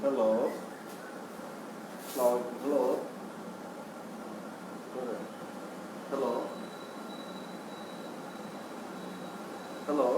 Hello. Now, hello. Hello. Hello.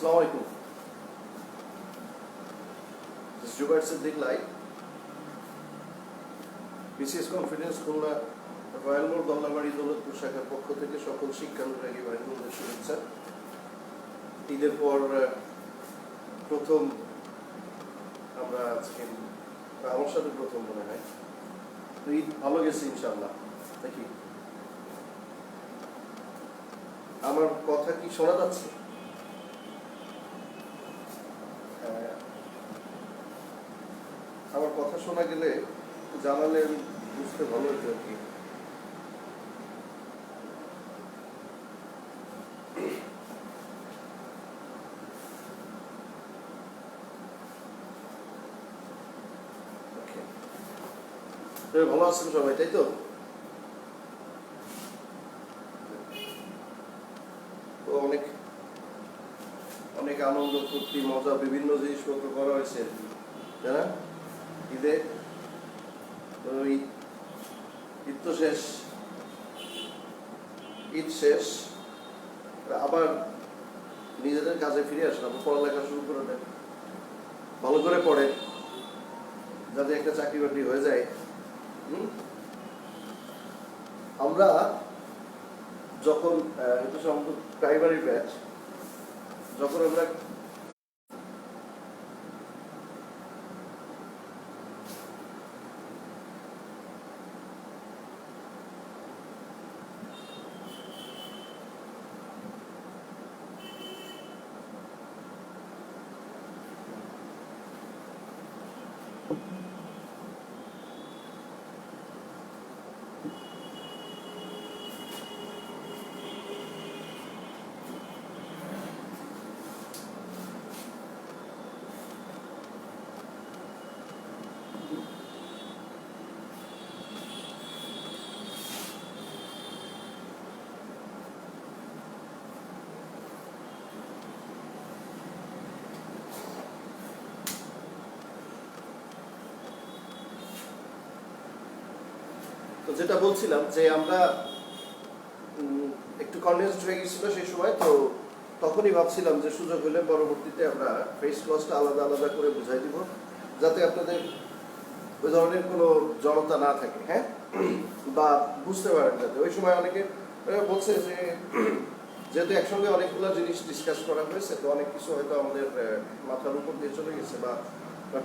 Assalamualaikum. This is Jubair Siddiq Live. BCS Confidence Khulna royal মোড় দমনাবাড়ি দৌলতপুর শাখার পক্ষ থেকে সকল শিক্ষানুরাগী ভাই বোনদের শুভেচ্ছা। ঈদের পর প্রথম আমরা আজকে আমার সাথে প্রথম মনে হয়, তো ঈদ ভালো গেছে ইনশাআল্লাহ। দেখি আমার কথা কি শোনা যাচ্ছে? আমার কথা শোনা গেলে জানালে বুঝতে ভালো হতো আর কি। ভালো আছেন সবাই, তাই তো? অনেক অনেক আনন্দ ফুর্তি মজা বিভিন্ন জিনিসপত্র করা হয়েছে আর কি, তাই না? ঈদে ঈদ তো শেষ, ঈদ শেষ, আবার নিজেদের কাজে ফিরে আসলাম। পড়ালেখা শুরু করে দেন, ভালো করে পড়ে যাতে একটা চাকরি বাকরি হয়ে যায়। আমরা যখন এটা সম্ভবত প্রাইমারি ব্যাচ, যখন আমরা যেটা বলছিলাম যে আমরা একটু কনভিন্সড হয়ে গেছিল সেই সময়, তো তখনই ভাবছিলাম যে সুযোগ হলে পরবর্তীতে আমরা ফেস ক্লসটা আলাদা আলাদা করে বুঝাই দিব, যাতে আপনাদের ওই ধরনের কোনো জড়তা না থাকে, হ্যাঁ, বা বুঝতে পারেন যাতে। ওই সময় অনেকে বলছে যে যেহেতু একসঙ্গে অনেকগুলো জিনিস ডিসকাস করা হয়েছে, তো অনেক কিছু হয়তো আমাদের মাথার উপর দিয়ে চলে গেছে, বা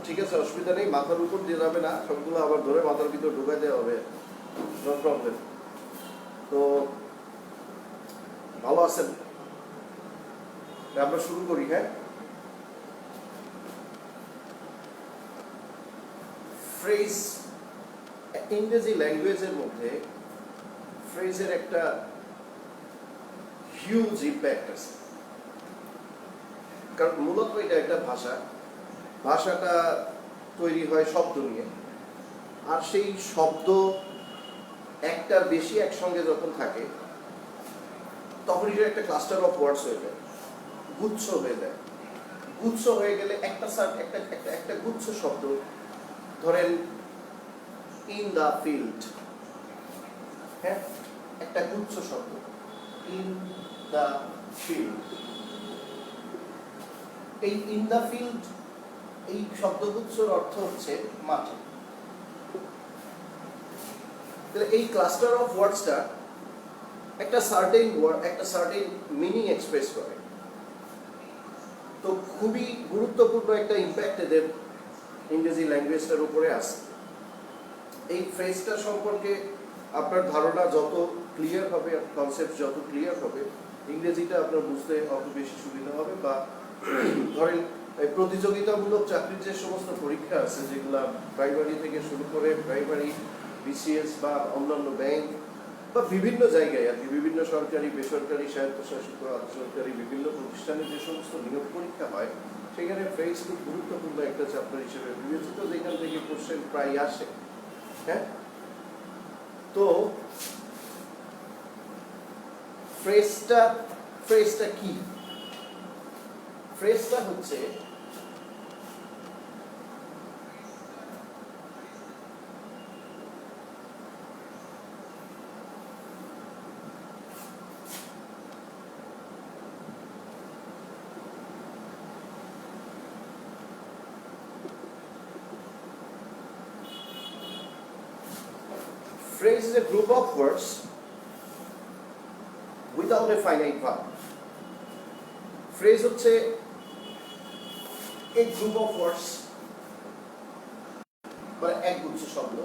ঠিক আছে অসুবিধা নেই, মাথার উপর দিয়ে যাবে না, সবগুলো আবার ধরে মাথার ভিতর ঢুকাই দেওয়া হবে, নো প্রবলেম। তো ভালো আছেন? আমরা শুরু করি, হ্যাঁ। ফ্রেজ, ইংরেজি ল্যাঙ্গুয়েজের মধ্যে ফ্রেজের একটা হিউজ ইম্প্যাক্ট আছে। কারণ মূলত এটা একটা ভাষা, ভাষাটা তৈরি হয় শব্দ নিয়ে, আর সেই শব্দ একটার বেশি একসঙ্গে যখন থাকে তখন এটা একটা ক্লাস্টার অফ ওয়ার্ডস হয়ে যায়, গুচ্ছ হয়ে যায়। গুচ্ছ হয়ে গেলে একটা গুচ্ছ শব্দ, ধরেন ইন দ্য ফিল্ড, হ্যাঁ, একটা গুচ্ছ শব্দ ইন দ্য ফিল্ড। এই ইন দ্য ফিল্ড, এই শব্দগুচ্ছর অর্থ হচ্ছে মাঠে। তাহলে এই ক্লাস্টার অফ ওয়ার্ডসটা একটা সার্টেন ওয়ার্ড, একটা সার্টেন মিনিং এক্সপ্রেস করে। তো খুবই গুরুত্বপূর্ণ একটা ইম্প্যাক্ট এদের ইংরেজি ল্যাঙ্গুয়েজটার উপরে আছে। এই ফ্রেজটা সম্পর্কে আপনার ধারণা যত ক্লিয়ার হবে, কনসেপ্ট যত ক্লিয়ার হবে, ইংরেজিটা আপনার বুঝতে অত বেশি সুবিধা হবে। বা ধরেন প্রতিযোগিতামূলক চাকরির যে সমস্ত পরীক্ষা আছে, যেগুলো প্রাইমারি থেকে শুরু করে প্রাইমারি, বিসিএস বা অন্যান্য ব্যাংক বা বিভিন্ন জায়গায় আর কি, বিভিন্ন সরকারি, বেসরকারি, স্বায়ত্তশাসিত, সরকারি বিভিন্ন প্রতিষ্ঠানে যে সমস্ত নিয়োগ পরীক্ষা হয়, সেখানে ফ্রেজ খুব গুরুত্বপূর্ণ একটা চ্যাপ্টার হিসেবে বিবেচিত, যেখান থেকে কোশ্চেন প্রায় আসে। হ্যাঁ, তো ফ্রেজটা কি? ফ্রেজটা হচ্ছে phrase is a group of words without a finite verb. Phrase হচ্ছে a group of words, মানে এক গুচ্ছ শব্দ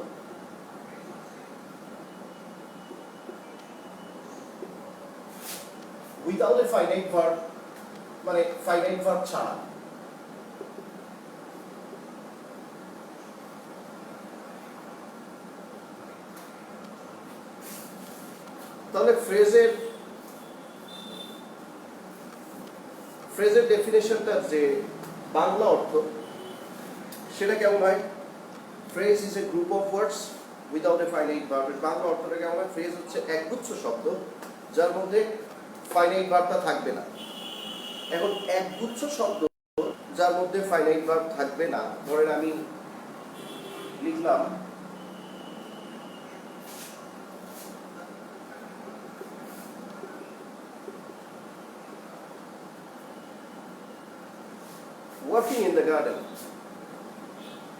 without a finite verb, মানে finite verb ছাড়া। তাহলে ফ্রেজের ডেফিনেশনটার যে বাংলা অর্থ সেটা কেমন হয়? Phrase is a group of words without a finite verb. এর বাংলা অর্থটা কেমন হয়? ফ্রেজ হচ্ছে একগুচ্ছ শব্দ যার মধ্যে ফাইনাইট ভার্বটা থাকবে না। এখন একগুচ্ছ শব্দ যার মধ্যে ফাইনাইট ভার্ব থাকবে না, ধরেন আমি লিখলাম ওয়ার্কিং ইন দ্য গার্ডেন।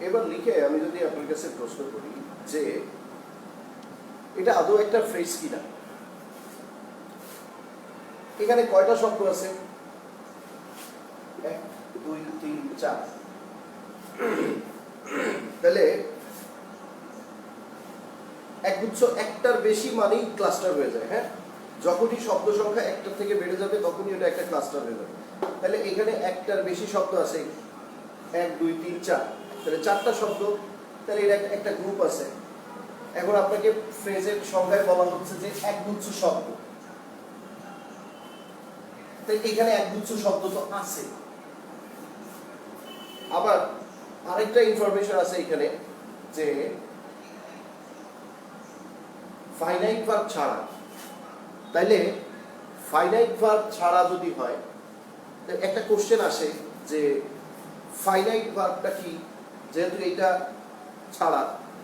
এবার লিখে আমি যদি আপনার কাছে প্রশ্ন করি যে এটা আদৌ একটা ফ্রেজ কিনা, এখানে কয়টা শব্দ আছে? 1 2 3 4। তাহলে একগুচ্ছ একটার বেশি মানেই ক্লাস্টার হয়ে যায়। হ্যাঁ, যখনই শব্দ সংখ্যা একটার থেকে বেড়ে যাবে তখনই এটা একটা ক্লাস্টার হয়ে যাবে। তাহলে এখানে একটার বেশি শব্দ আছে, 1 2 3 4, তাহলে 4টা শব্দ, তাহলে এটা একটা গ্রুপ আছে। এখন আপনাকে ফ্রেজের সংখ্যায় বলা হচ্ছে যে একগুচ্ছ শব্দ, তাই এখানে একগুচ্ছ শব্দ তো আছে। আবার আরেকটা ইনফরমেশন আছে এখানে যে ফাইনাইট ভার্ব ছাড়া, তাইলে ফাইনাইট ভার্ব ছাড়া যদি হয়, একটা কোশ্চেন আসে যে ফাইনাইট ভার্বটা কি, যেহেতু এইটা ছাড়া।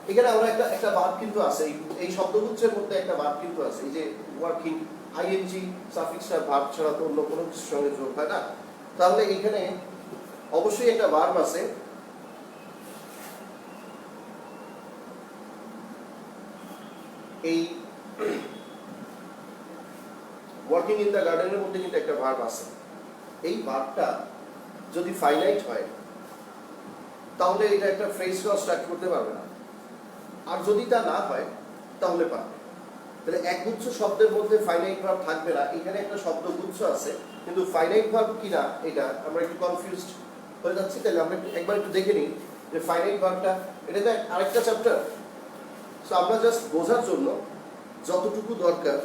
এখানে আমরা একটা ভার্ব কিন্তু আছে, এই শব্দগুচ্ছের মধ্যে একটা ভার্ব কিন্তু আছে, এই যে ওয়ার্কিং, আইএনজি সাফিক্সটা ভার্ব ছাড়া তো অন্য কোনো কিছুর সঙ্গে যোগ হয় না। তাহলে এখানে অবশ্যই একটা ভার্ব আছে। এই ওয়ার্কিং ইন দ্য গার্ডেনের মধ্যে কিন্তু একটা ভার্ব আছে। এই ভার্বটা যদি ফাইনাইট হয় তাহলে এটা একটা ফ্রেজ কনস্ট্রাক্ট করতে পারবে না, আর যদি তা না হয় তাহলে পারবে। তাহলে একগুচ্ছ শব্দের মধ্যে ফাইনাইট ভার্ব থাকবে না। এখানে একটা শব্দগুচ্ছ আছে কিন্তু ফাইনাইট ভার্ব কিনা এটা আমরা একটু কনফিউজড হয়ে যাচ্ছি। তাহলে আমরা একবার একটু দেখে নিই যে ফাইনাইট ভার্বটা এটা তো আরেকটা চ্যাপ্টার। সো আমরা জাস্ট বোঝার জন্য যতটুকু দরকার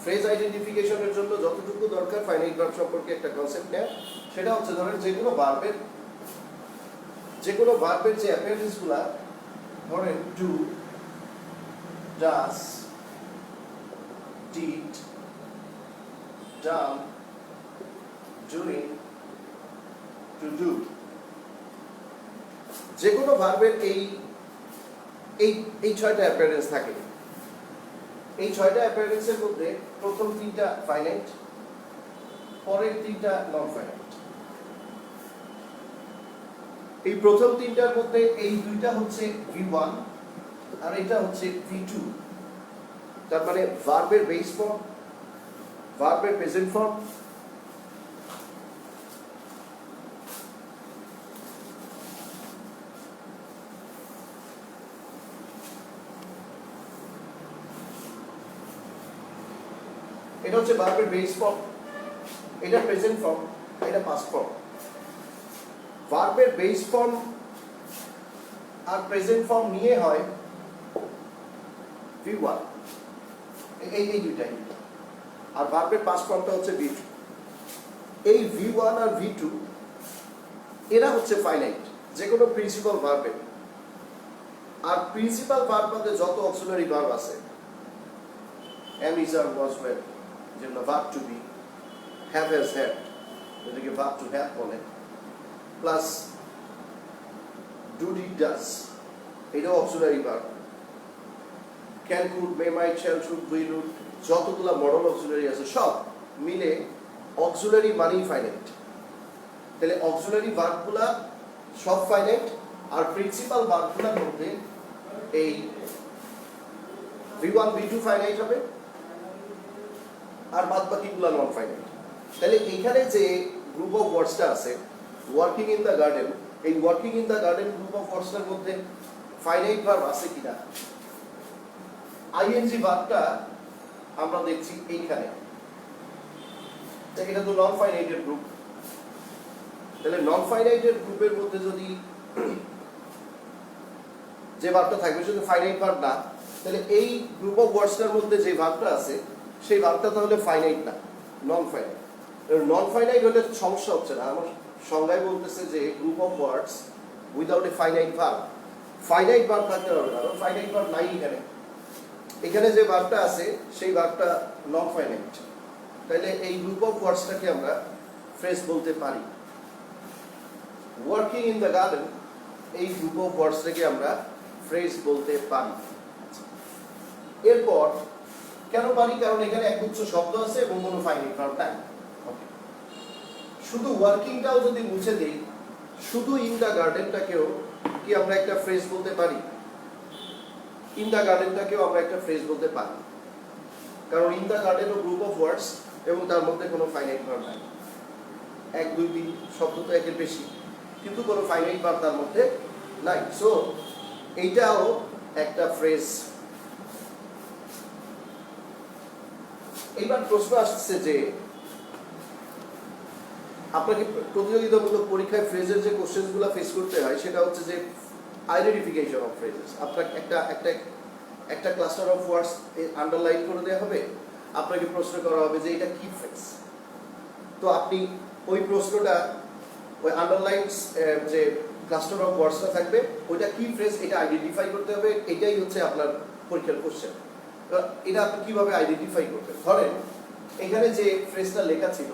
ফ্রেজ আইডেন্টিফিকেশনের জন্য যতটুকু দরকার ফাইনাইট ভার্ব সম্পর্কে একটা কনসেপ্ট নেয়, সেটা হচ্ছে ধরেন যে কোনো ভার্বের যে অ্যাপিয়ারেন্সগুলা, ধরেন do, does, did, done, doing, to do, যে কোনো ভার্বের এই ছয়টা অ্যাপিয়ারেন্স থাকে। এই ছয়টা অ্যাপিয়ারেন্সের মধ্যে প্রথম তিনটা ফাইনাইট, পরের তিনটা নন ফাইনাইট। এই প্রথম তিনটার মধ্যে এই দুইটা হচ্ছে V1 আর এটা হচ্ছে V2। তার মানে ভার্বের বেস ফর্ম, ভার্বের প্রেজেন্ট ফর্ম, এটা হচ্ছে ভার্বের বেস ফর্ম, এটা প্রেজেন্ট ফর্ম, এটা পাস্ট ফর্ম। ভার্বের বেস ফর্ম আর প্রেজেন্ট ফর্ম নিয়ে হয় V1, এই দুইটাই। আর ভার্বের পাস্ট ফর্মটা হচ্ছে V2। এই V1 আর V2 এরা হচ্ছে ফাইনাইট যে কোনো প্রিন্সিপাল ভার্বের। আর প্রিন্সিপাল ভার্ব মধ্যে যত অক্সিলারি ভার্ব আছে, am, is, are, was, were, যেগুলো verb to be, have, has, had, যেটাকে ভার্ব টু হ্যাভ বলে, প্লাস ডু, ডিড, ডাজ, এটাও auxiliary verb. Can, could, may, might, shall, should, will, would, যতগুলা modal auxiliary আছে সব মিলে auxiliary মানেই finite. তাহলে অক্সিলারি ভার্বগুলা সব ফাইনাইট, আর প্রিন্সিপাল ভার্বগুলোর মধ্যে এই V1 V2 ফাইনাইট হবে, আর বাদ বাকিগুলো নন ফাইনাইট। তাহলে এইখানে যে গ্রুপ অফ ওয়ার্ডসটা আছে ওয়ার্কিং ইন দ্য গার্ডেন, এই working in the garden group of ওয়ার্ডসটার মধ্যে ফাইনাইট ভার্ব আছে কিনা। আইএনজি ভার্বটা আমরা দেখছি এইখানে, এটা তো নন ফাইনাইটের গ্রুপ। তাহলে নন ফাইনাইটের গ্রুপের মধ্যে যদি যে ভার্বটা থাকবে শুধু ফাইনাইট ভার্ব না, তাহলে এই গ্রুপ অফ ওয়ার্ডসটার মধ্যে যে ভার্বটা আছে সেই ভার্বটা তাহলে ফাইনাইট না, নন ফাইনাইট। নন ফাইনাইট হলে সমস্যা হচ্ছে না। আমার সংজ্ঞায় বলতেছে যে group of words without a finite verb. Finite verb থাকতে পারবে না, কারণ ফাইনাইট ভার্ব নাই এখানে। এখানে যে ভার্বটা আছে সেই ভার্বটা নন ফাইনাইট। তাহলে এই গ্রুপ অফ ওয়ার্ডসটাকে আমরা ফ্রেজ বলতে পারি। ওয়ার্কিং ইন দ্য গার্ডেন, এই গ্রুপ অফ ওয়ার্ডসটাকে আমরা ফ্রেজ বলতে পারি। এরপর কেন পারি? কারণ এখানে একগুচ্ছ শব্দ আছে এবং কোনো ফাইনাইট ভার্ব নাই। শুধু ওয়ার্কিংটাও যদি মুছে দিই, শুধু ইন দ্য গার্ডেনটাকেও কি আমরা একটা ফ্রেজ বলতে পারি? ইন দ্য গার্ডেনটাকেও আমরা একটা ফ্রেজ বলতে পারি, কারণ ইন দ্য গার্ডেনও গ্রুপ অফ ওয়ার্ডস এবং তার মধ্যে কোনো ফাইনাইট ভার্ব নাই। 1, 2, 3 শব্দ তো একের বেশি, কিন্তু কোনো ফাইনাইট ভার্ব তার মধ্যে নাই। সো এইটাও একটা ফ্রেজ। এইবার প্রশ্ন আসছে যে আপনাকে প্রতিযোগিতামূলক পরীক্ষায় ফ্রেজের যে কোশ্চেনগুলো ফেস করতে হয় সেটা হচ্ছে যে আইডেন্টিফিকেশন অফ ফ্রেজেস। আপনাকে একটা ক্লাস্টার অফ ওয়ার্ডস আন্ডারলাইন করে দেওয়া হবে, আপনাকে প্রশ্ন করা হবে যে এটা কি ফ্রেজ। তো আপনি ওই প্রশ্নটা, ওই আন্ডারলাইন যে ক্লাস্টার অফ ওয়ার্ডসটা থাকবে ওইটা কি ফ্রেজ এটা আইডেন্টিফাই করতে হবে। এটাই হচ্ছে আপনার পরীক্ষার কোশ্চেন। এটা আপনি কিভাবে আইডেন্টিফাই করবেন? ধরেন এখানে যে ফ্রেজটা লেখা ছিল,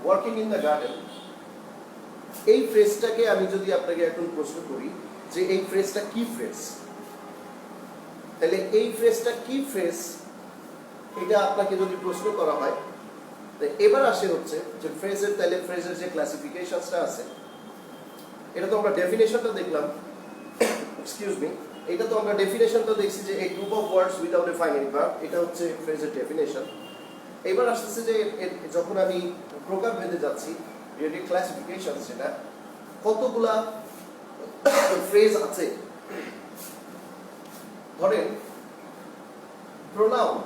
ওয়ার্কিং ইন দ্য গার্ডেন, এই ফ্রেজটাকে আমি যদি আপনাকে এখন প্রশ্ন করি যে এই ফ্রেজটা কি ফ্রেজ, তাহলে এই ফ্রেজটা কি ফ্রেজ এটা আপনাকে যদি প্রশ্ন করা হয়, এবার আসে হচ্ছে যে ফ্রেজের, তাহলে ফ্রেজের যে ক্লাসিফিকেশনসটা আছে, এটা তো আমরা ডেফিনেশনটা দেখলাম, এক্সকিউজ মি, এটা তো আমরা ডেফিনেশনটা দেখছি যে এই group of words without a finite verb, এটা হচ্ছে ফ্রেজের ডেফিনেশন। এবার আসতেছে যে যখন আমি প্রকার ভেদে যাচ্ছি, এর ক্লাসিফিকেশন, সেটা কতগুলা ফ্রেজ আছে। ধরেন প্রোনাউন,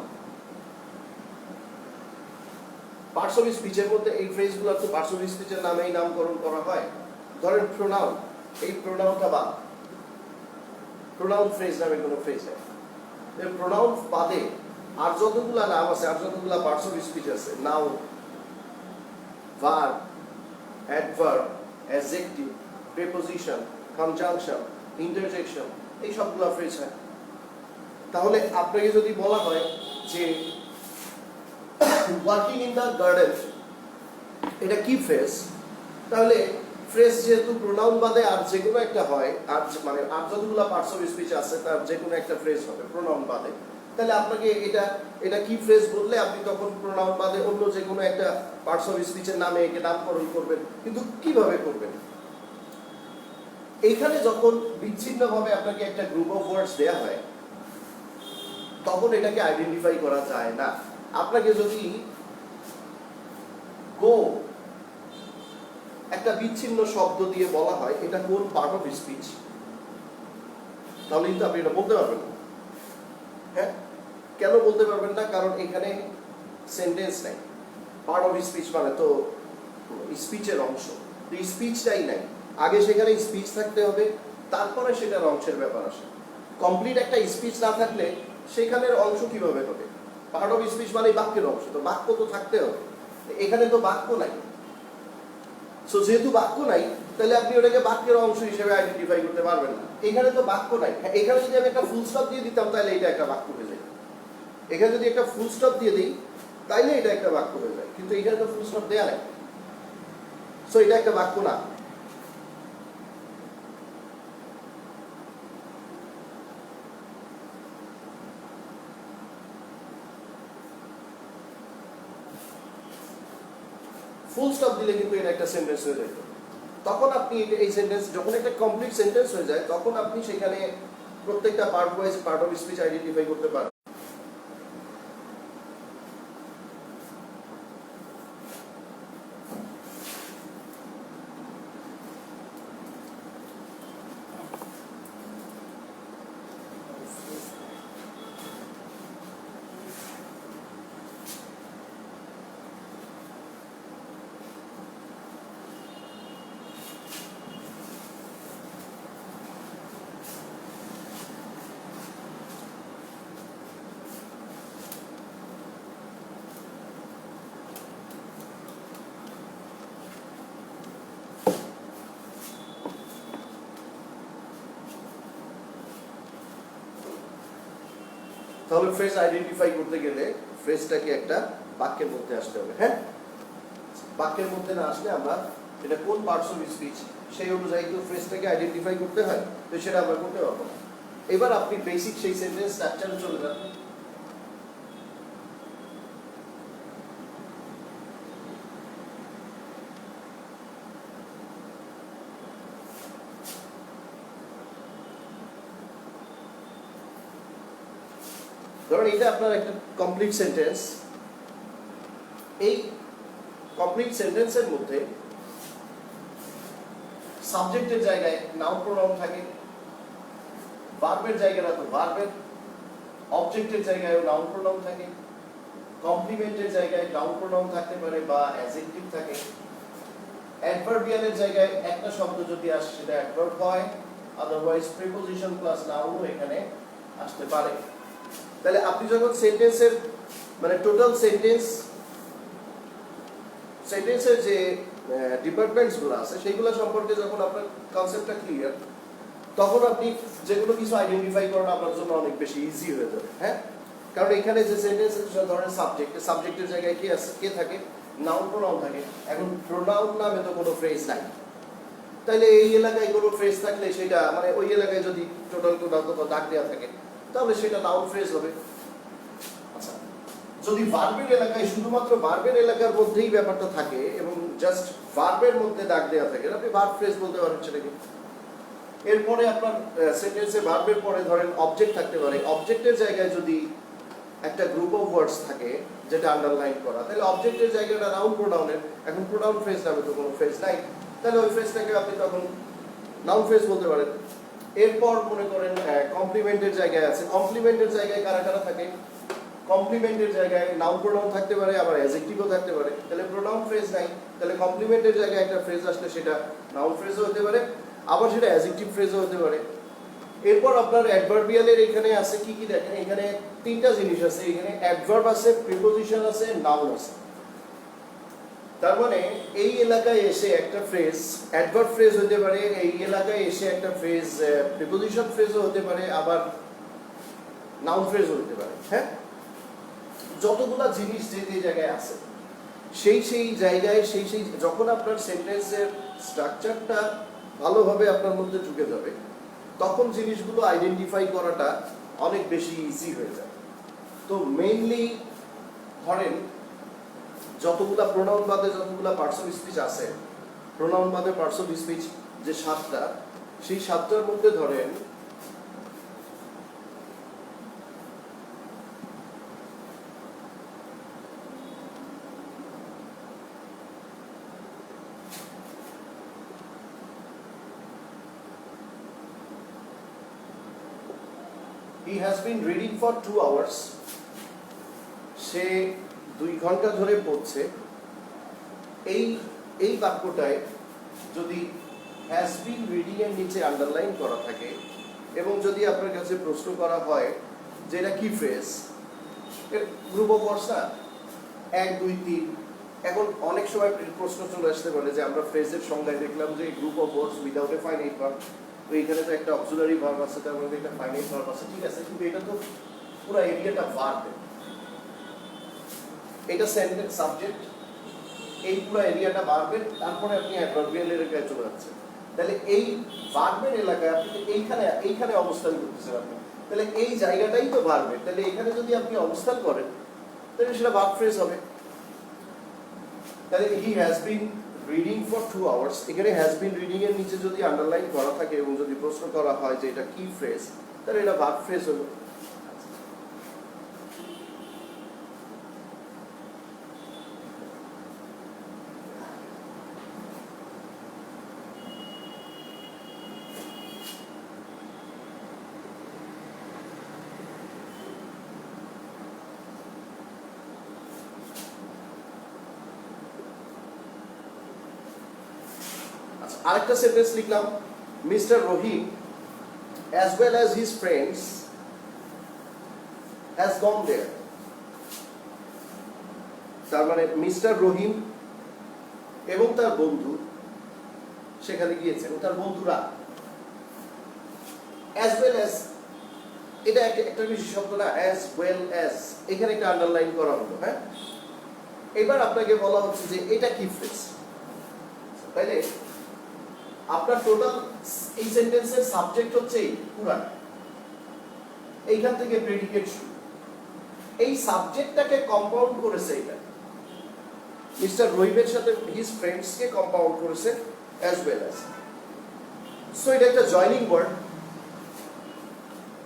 পার্টস অফ স্পিচের মধ্যে এই ফ্রেজগুলো তো পার্টস অফ স্পিচের নামেই নামকরণ করা হয়। ধরেন প্রোনাউন, এই প্রোনাউনটা বাদ, প্রোনাউন ফ্রেজ নামে কোনো ফ্রেজ নেই। প্রোনাউন বাদে আর যতগুলা নাম আছে, আর যতগুলা পার্টস অফ স্পিচ আছে, noun, verb, adverb, adjective, preposition, conjunction, interjection, এই সবগুলো ফ্রেজ হয়। তাহলে আপনাকে যদি বলা হয় যে ওয়ার্কিং ইন দ্য গার্ডেন, এটা কি ফ্রেজ? তাহলে ফ্রেজ যেহেতু প্রোনাউন বাদে আর যে কোনো একটা হয়, আর মানে আর যতগুলো পার্টস অফ স্পিচ আছে তার যে কোনো একটা ফ্রেজ হবে প্রোনাউন বাদে, তাহলে আপনাকে এটা কি ফ্রেজ বললে আপনি তখন প্রোনাউন বাদে অন্য যে কোনো একটা পার্টস অফ স্পিচের নামে একে নামকরণ করবেন। কিন্তু কিভাবে করবেন? এইখানে যখন বিচ্ছিন্নভাবে আপনাকে একটা গ্রুপ অফ ওয়ার্ডস দেয়া হয়, তখন এটাকে আইডেন্টিফাই করা যায় না। আপনাকে যদি গো একটা বিচ্ছিন্ন শব্দ দিয়ে বলা হয় এটা কোন পার্ট অফ স্পিচ, তাহলে কিন্তু আপনি এটা বলতে পারবেন না। হ্যাঁ, কেন বলতে পারবেন না? কারণ এখানে সেন্টেন্স নাই। পার্ট অফ স্পিচ মানে তো স্পিচের অংশ, তো স্পিচটাই নাই। আগে সেখানে স্পিচ থাকতে হবে, তারপরে সেটার অংশের ব্যাপার আসে। কমপ্লিট একটা স্পিচ না থাকলে সেখানের অংশ কিভাবে হবে? পার্ট অফ স্পিচ মানে বাক্যের অংশ, তো বাক্য তো থাকতে হবে। এখানে তো বাক্য নাই। সো যেহেতু বাক্য নাই, তাহলে আপনি ওটাকে বাক্যের অংশ হিসেবে আইডেন্টিফাই করতে পারবেন না। এখানে তো বাক্য নাই। এখানে যদি আমি একটা ফুল স্টপ দিয়ে দিতাম তাহলে এটা একটা বাক্য হয়ে যায়। এখানে যদি একটা ফুল স্টপ দিয়ে দিই তাইলে এটা একটা বাক্য হয়ে যায়, কিন্তু এখানে তো ফুল স্টপ দেয়া নাই। সো এটা একটা বাক্য না। ফুল স্টপ দিলে কিন্তু এটা একটা সেন্টেন্স হয়ে যেত। তখন আপনি এই সেন্টেন্স যখন একটা কমপ্লিট সেন্টেন্স হয়ে যায়, তখন আপনি সেখানে প্রত্যেকটা part wise part of speech identify করতে পারেন। তাহলে ফ্রেজ আইডেন্টিফাই করতে গেলে ফ্রেজটাকে একটা বাক্যের মধ্যে আসতে হবে। হ্যাঁ, বাক্যের মধ্যে না আসলে আমরা এটা কোন পার্টস অফ স্পিচ সেই অনুযায়ী তো ফ্রেজটাকে আইডেন্টিফাই করতে হয়, তো সেটা আমরা করতে পারবো না। এবার আপনি বেসিক সেই সেন্টেন্স স্ট্রাকচারে চলে যান। ধরুন এটা আপনার একটা কমপ্লিট সেন্টেন্স। এই কমপ্লিট সেন্টেন্সের মধ্যে সাবজেক্টের জায়গায় নাউন প্রোনাউন থাকে, ভার্বের জায়গাটা তো ভার্বের, অবজেক্টের জায়গায় নাউন প্রোনাউন থাকে, কমপ্লিমেন্টের জায়গায় নাউন প্রোনাউন থাকতে পারে বা অ্যাডজেক্টিভ থাকে, অ্যাডভার্বিয়ালের জায়গায় একটা শব্দ যদি আসে সেটা অ্যাডভার্ব হয়, আদারওয়াইজ প্রিপোজিশন প্লাস নাউনও এখানে আসতে পারে। তাহলে আপনি যখন সেন্টেন্সের মানে টোটাল সেন্টেন্সের যে ডিপার্টমেন্টসগুলো আছে সেইগুলো সম্পর্কে যখন আপনার কনসেপ্টটা ক্লিয়ার, তখন আপনি যে কোনো কিছু আইডেন্টিফাই করাটা আপনার জন্য অনেক বেশি ইজি হয়ে যাবে। হ্যাঁ, কারণ এখানে যে সেন্টেন্সের ধরনের সাবজেক্টের জায়গায় কি আছে, কে থাকে? নাউন প্রোনাউন থাকে। এখন প্রোনাউন নামে তো কোনো ফ্রেজ নাই, তাহলে এই এলাকায় কোনো ফ্রেজ থাকলে সেটা মানে ওই এলাকায় যদি টোটাল কোথাও দাগ দেওয়া থাকে তাহলে সেটা নাউন ফ্রেজ হবে। আচ্ছা, যদি ভার্বের এলাকায় শুধুমাত্র ভার্বের এলাকার মধ্যেই ব্যাপারটা থাকে এবং জাস্ট ভার্বের মধ্যে দাগ দেওয়া থাকে, আপনি ভার্ব ফ্রেজ বলতে পারেন সেটাকে। এরপরে আপনার সেন্টেন্সে ভার্বের পরে ধরেন অবজেক্ট থাকতে পারে, অবজেক্টের জায়গায় যদি একটা গ্রুপ অফ ওয়ার্ডস থাকে যেটা আন্ডারলাইন করা, তাহলে অবজেক্টের জায়গাটা নাউন প্রোনাউনের। এখন প্রোনাউন ফ্রেজ নামে তো কোনো ফ্রেজ নাই, তাহলে ওই ফ্রেজটাকে আপনি তখন নাউন ফ্রেজ বলতে পারেন। এরপর মনে করেন কমপ্লিমেন্টের জায়গায় আছে, কমপ্লিমেন্টের জায়গায় কারা কারা থাকে? কমপ্লিমেন্টের জায়গায় নাউন প্রোনাউন থাকতে পারে, আবার অ্যাডজেক্টিভও থাকতে পারে, তাহলে প্রোনাউন ফ্রেজ নাই। তাহলে কমপ্লিমেন্টের জায়গায় একটা ফ্রেজ আসলে সেটা নাউন ফ্রেজও হতে পারে, আবার সেটা অ্যাডজেক্টিভ ফ্রেজও হতে পারে। এরপর আপনার অ্যাডভার্বিয়ালের এখানে আছে কি কি দেখেন, এখানে তিনটা জিনিস আছে, এখানে অ্যাডভার্ব আছে, প্রিপোজিশন আছে, নাউন আছে। তার মানে এই এলাকায় এসে একটা ফ্রেজ অ্যাডভার্ব ফ্রেজ হতে পারে, এই এলাকায় এসে একটা ফ্রেজ প্রিপোজিশন ফ্রেজও হতে পারে, আবার নাউন ফ্রেজও হতে পারে। হ্যাঁ, যতগুলা জিনিস যে যে জায়গায় আছে সেই সেই জায়গায় সেই সেই যখন আপনার সেন্টেন্সের স্ট্রাকচারটা ভালোভাবে আপনার মধ্যে ঢুকে যাবে, তখন জিনিসগুলো আইডেন্টিফাই করাটা অনেক বেশি ইজি হয়ে যায়। তো মেইনলি ধরেন যতগুলা প্রোনাউন বাদে যতগুলা পার্টস অফ স্পিচ আছে, প্রোনাউন বাদে পার্টস অফ স্পিচ যে 7টা, সেই 7টার মধ্যে ধরেন he has been reading for 2 hours, সে 2 ঘন্টা ধরে পড়ছে। এই বাক্যটায় যদি হ্যাজ বিন রিডিং এর নিচে আন্ডারলাইন করা থাকে এবং যদি আপনার কাছে প্রশ্ন করা হয় যে এটা কি ফ্রেজ, এর গ্রুপ অফ ওয়ার্ডস না 1 2 3, এখন অনেক সময় প্রশ্ন চলে আসতে পারে যে আমরা ফ্রেজের সংজ্ঞায় দেখলাম যে group of words without a finite verb, তো এইখানে তো একটা অক্সিলারি ভার্ব আছে, তার মধ্যে একটা ফাইনাইট ভার্ব আছে, ঠিক আছে, কিন্তু এটা তো পুরো এরিয়াটা ভার্ব, এটা সেন্টেন্স সাবজেক্ট, এই পুরো এরিয়াটা ভার্বের, তারপরে আপনি অ্যাডভার্বিয়ালের এলাকায় চলে যাচ্ছেন। তাহলে এই ভার্বের এলাকায় আপনি এইখানে অবস্থান করতেছেন আপনি, তাহলে এই জায়গাটাই তো ভার্বের, তাহলে এখানে যদি আপনি অবস্থান করেন তাহলে সেটা ভার্ব ফ্রেজ হবে। তাহলে he has been reading for 2 hours, এখানে হ্যাজ বিন রিডিং এর নিচে যদি আন্ডারলাইন করা থাকে এবং যদি প্রশ্ন করা হয় যে এটা কি ফ্রেজ, তাহলে এটা ভার্ব ফ্রেজ হলো। আরেকটা সেন্টেন্স লিখলাম, mister Rahim as well as his friends has gone there, তার মানে মিস্টার রহিম এবং তার বন্ধু সেখানে গিয়েছেন, তার বন্ধুরা, as well as এটা একটা বিশেষ শব্দ না, as well as এখানে একটা আন্ডারলাইন করা হলো। হ্যাঁ, এবার আপনাকে বলা হচ্ছে যে এটা কি ফ্রেজ, তাইলে আপনার টোটাল এই সেন্টেন্সের সাবজেক্ট হচ্ছে এই পুরা, এইখান থেকে প্রেডিকেট শুরু, এই সাবজেক্টটাকে কম্পাউন্ড করেছে এটা মিস্টার রহিমের সাথে হিজ ফ্রেন্ডসকে কম্পাউন্ড করেছে অ্যাজ ওয়েল অ্যাজ। সো এটা একটা জয়নিং ওয়ার্ড,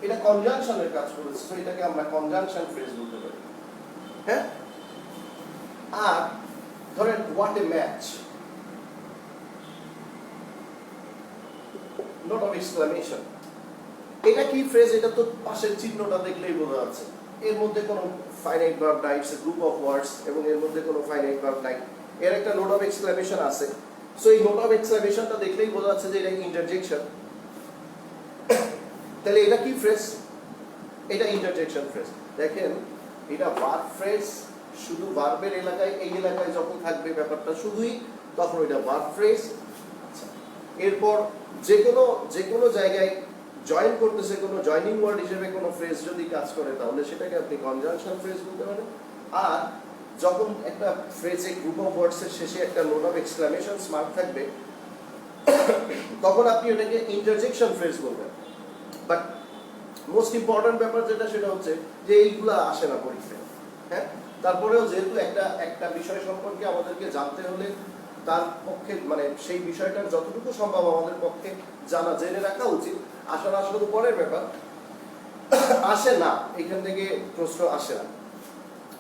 এটা কনজাংশনের কাজ করেছে, সো এটাকে আমরা কনজাংশন ফ্রেজ বলতে পারি। হ্যাঁ, আর ধরেন what a match, note of exclamation, এটা কি ফ্রেজ, এটা তো পাশের চিহ্নটা দেখলেই বোঝা যাচ্ছে, এর মধ্যে কোনো ফাইনাইট ভার্ব নাই, it's a group of words এবং এর মধ্যে কোনো ফাইনাইট ভার্ব নাই, এর একটা নোট অফ এক্সক্লামেশন আছে। সো এই নোট অফ এক্সক্লামেশনটা দেখলেই বোঝা যাচ্ছে যে এটা ইন্টারজেকশন। তাহলে এটা কি ফ্রেজ, এটা ইন্টারজেকশন ফ্রেজ। দেখেন এটা ভার্ব ফ্রেজ, শুধু ভার্বের এলাকায়, এই এলাকায় যখন থাকবে ব্যাপারটা শুধুই, তখন এটা ভার্ব ফ্রেজ। আচ্ছা, এরপর যে কোনো জায়গায় জয়েন করতেছে, কোনো জয়নিং ওয়ার্ড হিসেবে কোনো ফ্রেজ যদি কাজ করে, তাহলে সেটাকে আপনি কনজাংশন ফ্রেজ বলতে পারেন। আর যখন একটা ফ্রেজে গ্রুপ অফ ওয়ার্ডসের শেষে একটা নোট অফ এক্সক্লামেশন মার্ক থাকবে, তখন আপনি ওটাকে ইন্টারজেকশন ফ্রেজ বলবেন। বাট মোস্ট ইম্পর্টেন্ট ব্যাপার যেটা, সেটা হচ্ছে যে এইগুলা আসে না পরীক্ষায়। হ্যাঁ, তারপরেও যেহেতু একটা বিষয় সম্পর্কে আমাদেরকে জানতে হলে তার পক্ষে মানে সেই বিষয়টার যতটুকু সম্ভব আমাদের পক্ষে জেনে রাখা উচিত। আসা না আসলে পরের ব্যাপার, আসে না, এখান থেকে প্রশ্ন আসে না।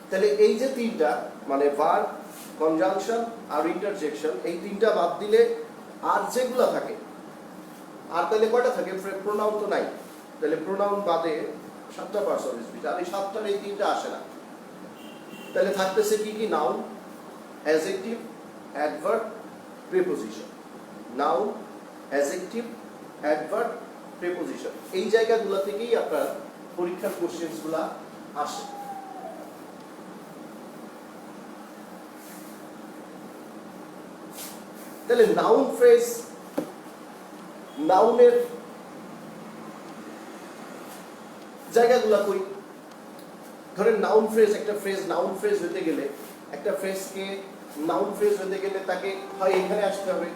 তাহলে এই যে তিনটা মানে ভার্ব, কনজাংশন আর ইন্টারজেকশন, এই তিনটা বাদ দিলে আর যেগুলো থাকে, আর তাহলে কয়টা থাকে, প্রোনাউন তো নাই, তাহলে প্রোনাউন বাদে 7টা পার্টস অফ স্পিচ, আর এই 7টার এই 3টা আসে না। তাহলে থাকতেছে কি কি? Noun, adjective, adverb, preposition. Noun, adjective, adverb, preposition, এই জায়গাগুলো থেকেই আপনার পরীক্ষার কোশ্চেনগুলো আসে। তাহলে নাউন ফ্রেজ, নাউনের জায়গাগুলো কই? ধরেন নাউন ফ্রেজ, একটা ফ্রেজ নাউন ফ্রেজ হতে গেলে, একটা ফ্রেজকে নাউন ফ্রেজ হতে গেলে তাকে হয় এখানে আসতে হবে,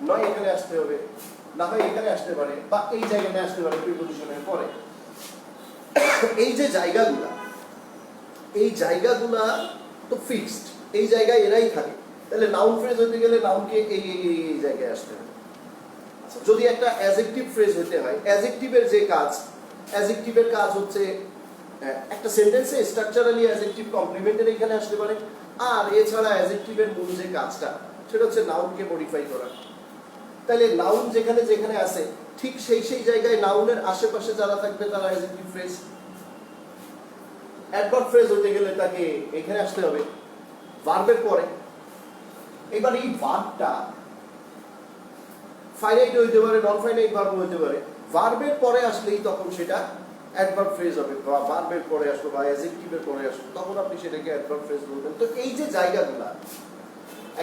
নয় এখানে আসতে হবে, না হয় এখানে আসতে পারে, বা এই জায়গাটা আসতে পারে প্রিপোজিশনের পরে। এই যে জায়গাগুলা, এই জায়গাগুলা তো ফিক্সড, এই জায়গায় এরাই থাকে। তাহলে নাউন ফ্রেজ হতে গেলে নাউনকে এই এই জায়গায় আসতে হবে। যদি একটা অ্যাডজেক্টিভ ফ্রেজ হতে হয়, অ্যাডজেক্টিভের যে কাজ, অ্যাডজেক্টিভের কাজ হচ্ছে একটা সেন্টেন্সে স্ট্রাকচারালি অ্যাডজেক্টিভ কমপ্লিমেন্টের এখানে আসতে পারে, আর এছাড়া অ্যাডজেক্টিভের মূল যে কাজটা সেটা হচ্ছে নাউনকে মডিফাই করা। তাহলে নাউন যেখানে যেখানে আসে, ঠিক সেই সেই জায়গায় নাউনের আশেপাশে যারা থাকবে তারা অ্যাডজেক্টিভ ফ্রেজ। অ্যাডভার্ব ফ্রেজ হতে গেলে তাকে এখানে আসতে হবে, ভার্বের পরে। এবার এই ভার্বটা ফাইনাইট হইতে পারে, নন ফাইনাইট ভার্ব হইতে পারে। ভার্বের পরে আসলেই তখন সেটা অ্যাডভার্ব ফ্রেজ হবে, বা ভার্বের পরে আসলো বা অ্যাডজেক্টিভের পরে আসলো, তখন আপনি সেটাকে অ্যাডভার্ব ফ্রেজ বলবেন। তো এই যে জায়গাগুলো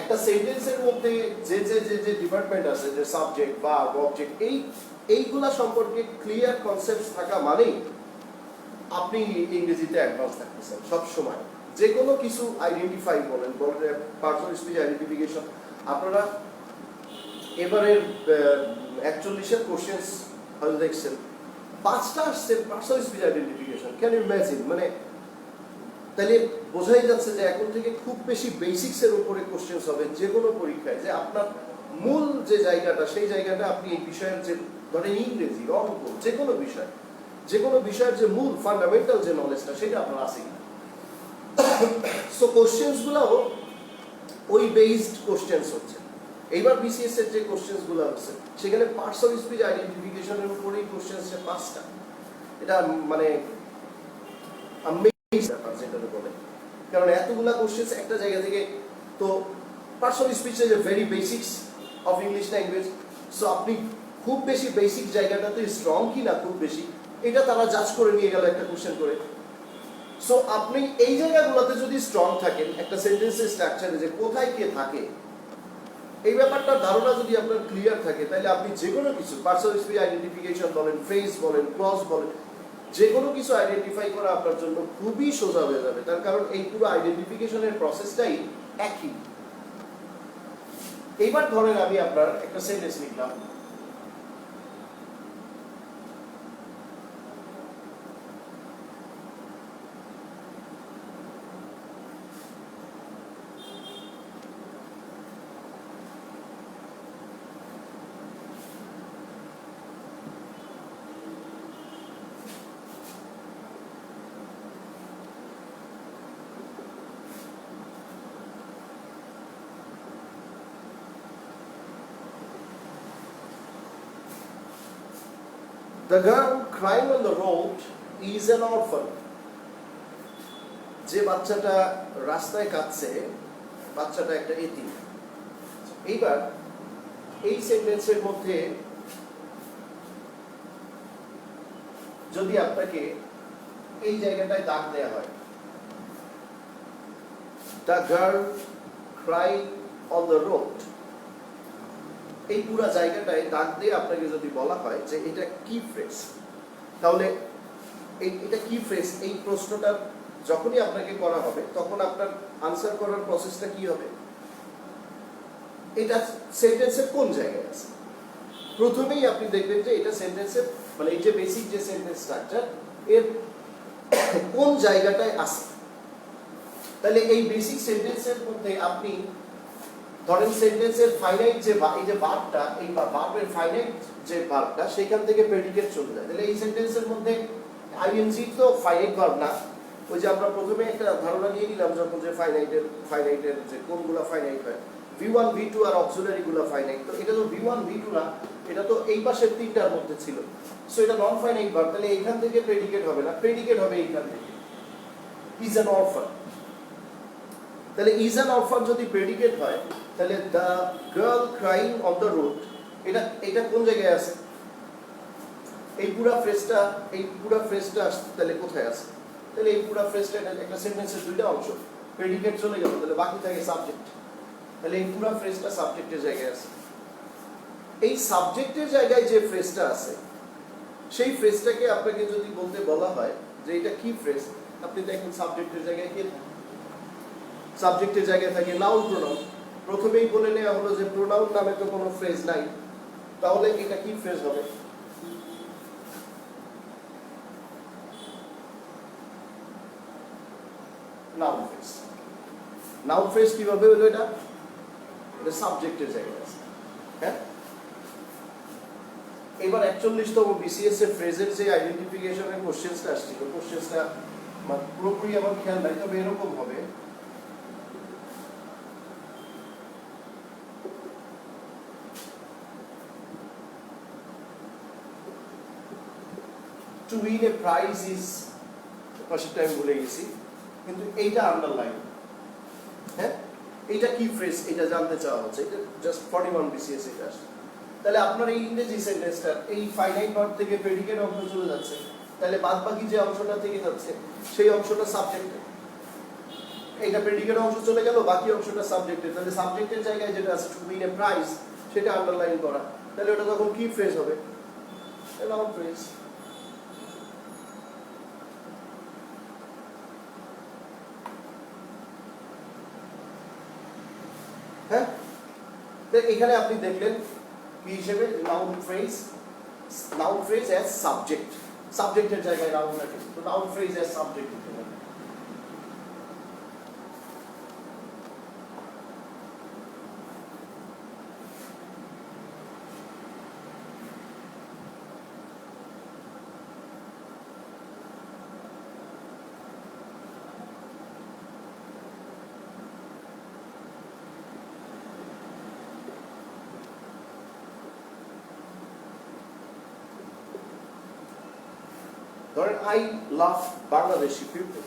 একটা সেন্টেন্সের মধ্যে যে যে যে যে ডিপার্টমেন্ট আছে, যে সাবজেক্ট বা অবজেক্ট, এইগুলা সম্পর্কে ক্লিয়ার কনসেপ্ট থাকা মানেই আপনি ইংরেজিতে অ্যাডভান্স থাকতেছেন সব সময়। যে কোনো কিছু আইডেন্টিফাই বলেন, পার্টস অফ স্পিচ আইডেন্টিফিকেশন। আপনারা এবারের 41-এর কোশ্চেন্স হয়তো দেখছেন, 5টা আসছে parts of speech identification. Can you imagine? মানে তাহলে বোঝাই যাচ্ছে যে এখন থেকে খুব বেশি বেসিক্সের উপরে কোশ্চেন্স হবে যে কোনো পরীক্ষায়, যে আপনার মূল যে জায়গাটা, সেই জায়গাটা আপনি এই বিষয়ের যে, ধরেন ইংরেজি, অঙ্ক, যে কোনো বিষয়, যে কোনো বিষয়ের যে মূল ফান্ডামেন্টাল যে নলেজটা, সেটা আপনার আছে কিনা। সো কোশ্চেন্সগুলোও ওই বেসড কোশ্চেন্স হচ্ছে। এইবার বিসিএস এর যে কোশ্চেন্সগুলো হচ্ছে, সেখানে পার্টস অফ স্পিচ আইডেন্টিফিকেশনের উপরেই কোশ্চেন্স 5টা। এটা মানে ব্যাপার যেটা বলে, কারণ এতগুলা কোশ্চেন্স একটা জায়গা থেকে। তো parts of speech is a very basics of English language. So আপনি খুব বেশি বেসিক জায়গাটাতে স্ট্রং কি না খুব বেশি, এটা তারা জাজ করে নিয়ে গেল একটা কোশ্চেন করে। সো আপনি এই জায়গাগুলোতে যদি স্ট্রং থাকেন, একটা সেন্টেন্সের স্ট্রাকচারে যে কোথায় কে থাকে, এই ব্যাপারটার ধারণা যদি আপনার ক্লিয়ার থাকে, তাহলে আপনি যে কোনো কিছু পার্টস অফ স্পিচ আইডেন্টিফিকেশন বলেন, ফ্রেজ বলেন, ক্লজ বলেন, যে কোনো কিছু আইডেন্টিফাই করা আপনার জন্য খুবই সোজা হয়ে যাবে। তার কারণ এই পুরো আইডেন্টিফিকেশনের প্রসেসটাই একই। এইবার ধরেন আমি আপনার একটা সেন্টেন্স লিখলাম, The girl crying on the road is an orphan. যে বাচ্চাটা রাস্তায় কাঁদছে, বাচ্চাটা একটা এতিম। এইবার এই সেন্টেন্সের মধ্যে যদি আপনাকে এই জায়গাটায় দাগ দেওয়া হয়, the girl crying on the road, এই পুরো জায়গাটায় দাগ দিয়ে আপনাকে যদি বলা হয় যে এটা কি ফ্রেজ, তাহলে এটা কি ফ্রেজ, এই প্রশ্নটা যখনই আপনাকে করা হবে তখন আপনার আনসার করার প্রসেসটা কি হবে? এটা সেন্টেন্সের কোন জায়গায় আছে? প্রথমেই আপনি দেখবেন যে এটা সেন্টেন্সের, মানে এই যে বেসিক যে সেন্টেন্স স্ট্রাকচার, এর কোন জায়গাটায় আছে। তাহলে এই বেসিক সেন্টেন্সের মধ্যে আপনি ধরেন সেন্টেন্সের ফাইনাইট যে এই যে ভার্বটা, এই ভার্বের ফাইনাইট যে ভার্বটা, সেখান থেকে প্রেডিকেট চলে যায়। তাহলে এই সেন্টেন্সের মধ্যে আইএনজি তো ফাইনাইট ভার্ব না। ওই যে আমরা প্রথমে একটা ধারণা নিয়ে নিলাম যখন, যে ফাইনাইটের যে কোনগুলো ফাইনাইট হয়, V1 V2 আর অক্সিলারি গুলো ফাইনাইট। তো এটা তো V1 V2 না, এটা তো এই পাশের তিনটার মধ্যে ছিল, সো এটা নন ফাইনাইট ভার্ব, তাহলে এইখান থেকে প্রেডিকেট হবে না, প্রেডিকেট হবে এইখান থেকে, ইজ অ্যান অরফান। তাহলে ইজ অ্যান অরফান যদি প্রেডিকেট হয়, তাহলে the girl crying on the road, এটা কোন জায়গায় আছে? এই পুরা ফ্রেজটা তাহলে কোথায় আছে? তাহলে এই পুরা ফ্রেজটা একটা সেন্টেন্সের দুইটা অংশ, প্রেডিকেট চলে গেল, তাহলে বাকি থাকে সাবজেক্ট, তাহলে এই পুরা ফ্রেজটা সাবজেক্টের জায়গায় আছে। এই সাবজেক্টের জায়গায় যে ফ্রেজটা আছে, সেই ফ্রেজটাকে আপনাকে যদি বলতে বলা হয় যে এটা কি ফ্রেজ, আপনি দেখেন সাবজেক্টের জায়গায় কি, সাবজেক্টের জায়গায় থাকে নাউন প্রোনাউন। প্রথমেই বলে নেওয়া হলো যে প্রোনাউন নামে তো কোনো ফ্রেজ নাই, তাহলে এটা কি ফ্রেজ হবে? Noun phrase. নাউন ফ্রেজ কিভাবে হলো? এটা সাবজেক্টের জায়গায় আছে। হ্যাঁ, এবার 41তম বিসিএস এর ফ্রেজের যে আইডেন্টিফিকেশনের কোশ্চেনটা আসছিল, কোশ্চেনটা পুরোপুরি আমার খেয়াল নাই, তবে এরকম হবে, to win a prize is, first time ভুলে গেছি, কিন্তু এইটা আন্ডারলাইন। হ্যাঁ, এইটা কি ফ্রেজ এটা জানতে চাওয়া হচ্ছে, এটা জাস্ট 41 বিসিএস এটা আসছে। তাহলে আপনার এই ইংরেজি সেন্টেন্সটা এই ফাইনাইট ভার্ব থেকে প্রেডিকেট অংশ চলে যাচ্ছে, তাহলে বাদ বাকি যে অংশটা থেকে যাচ্ছে সেই অংশটা সাবজেক্টে, এইটা প্রেডিকেট অংশ চলে গেল, বাকি অংশটা সাবজেক্টে, তাহলে সাবজেক্টের জায়গায় যেটা আছে টু উইন এ প্রাইজ, সেটা আন্ডারলাইন করা, তাহলে ওটা তখন কি ফ্রেজ হবে? Noun phrase. হ্যাঁ, এখানে আপনি দেখলেন কি হিসেবে নাউন ফ্রেজ অ্যাজ সাবজেক্ট, সাবজেক্টের জায়গায় নাউন থাকে, তো নাউন ফ্রেজ অ্যাজ সাবজেক্ট হতে পারে। ধরেন I love Bangladeshi people,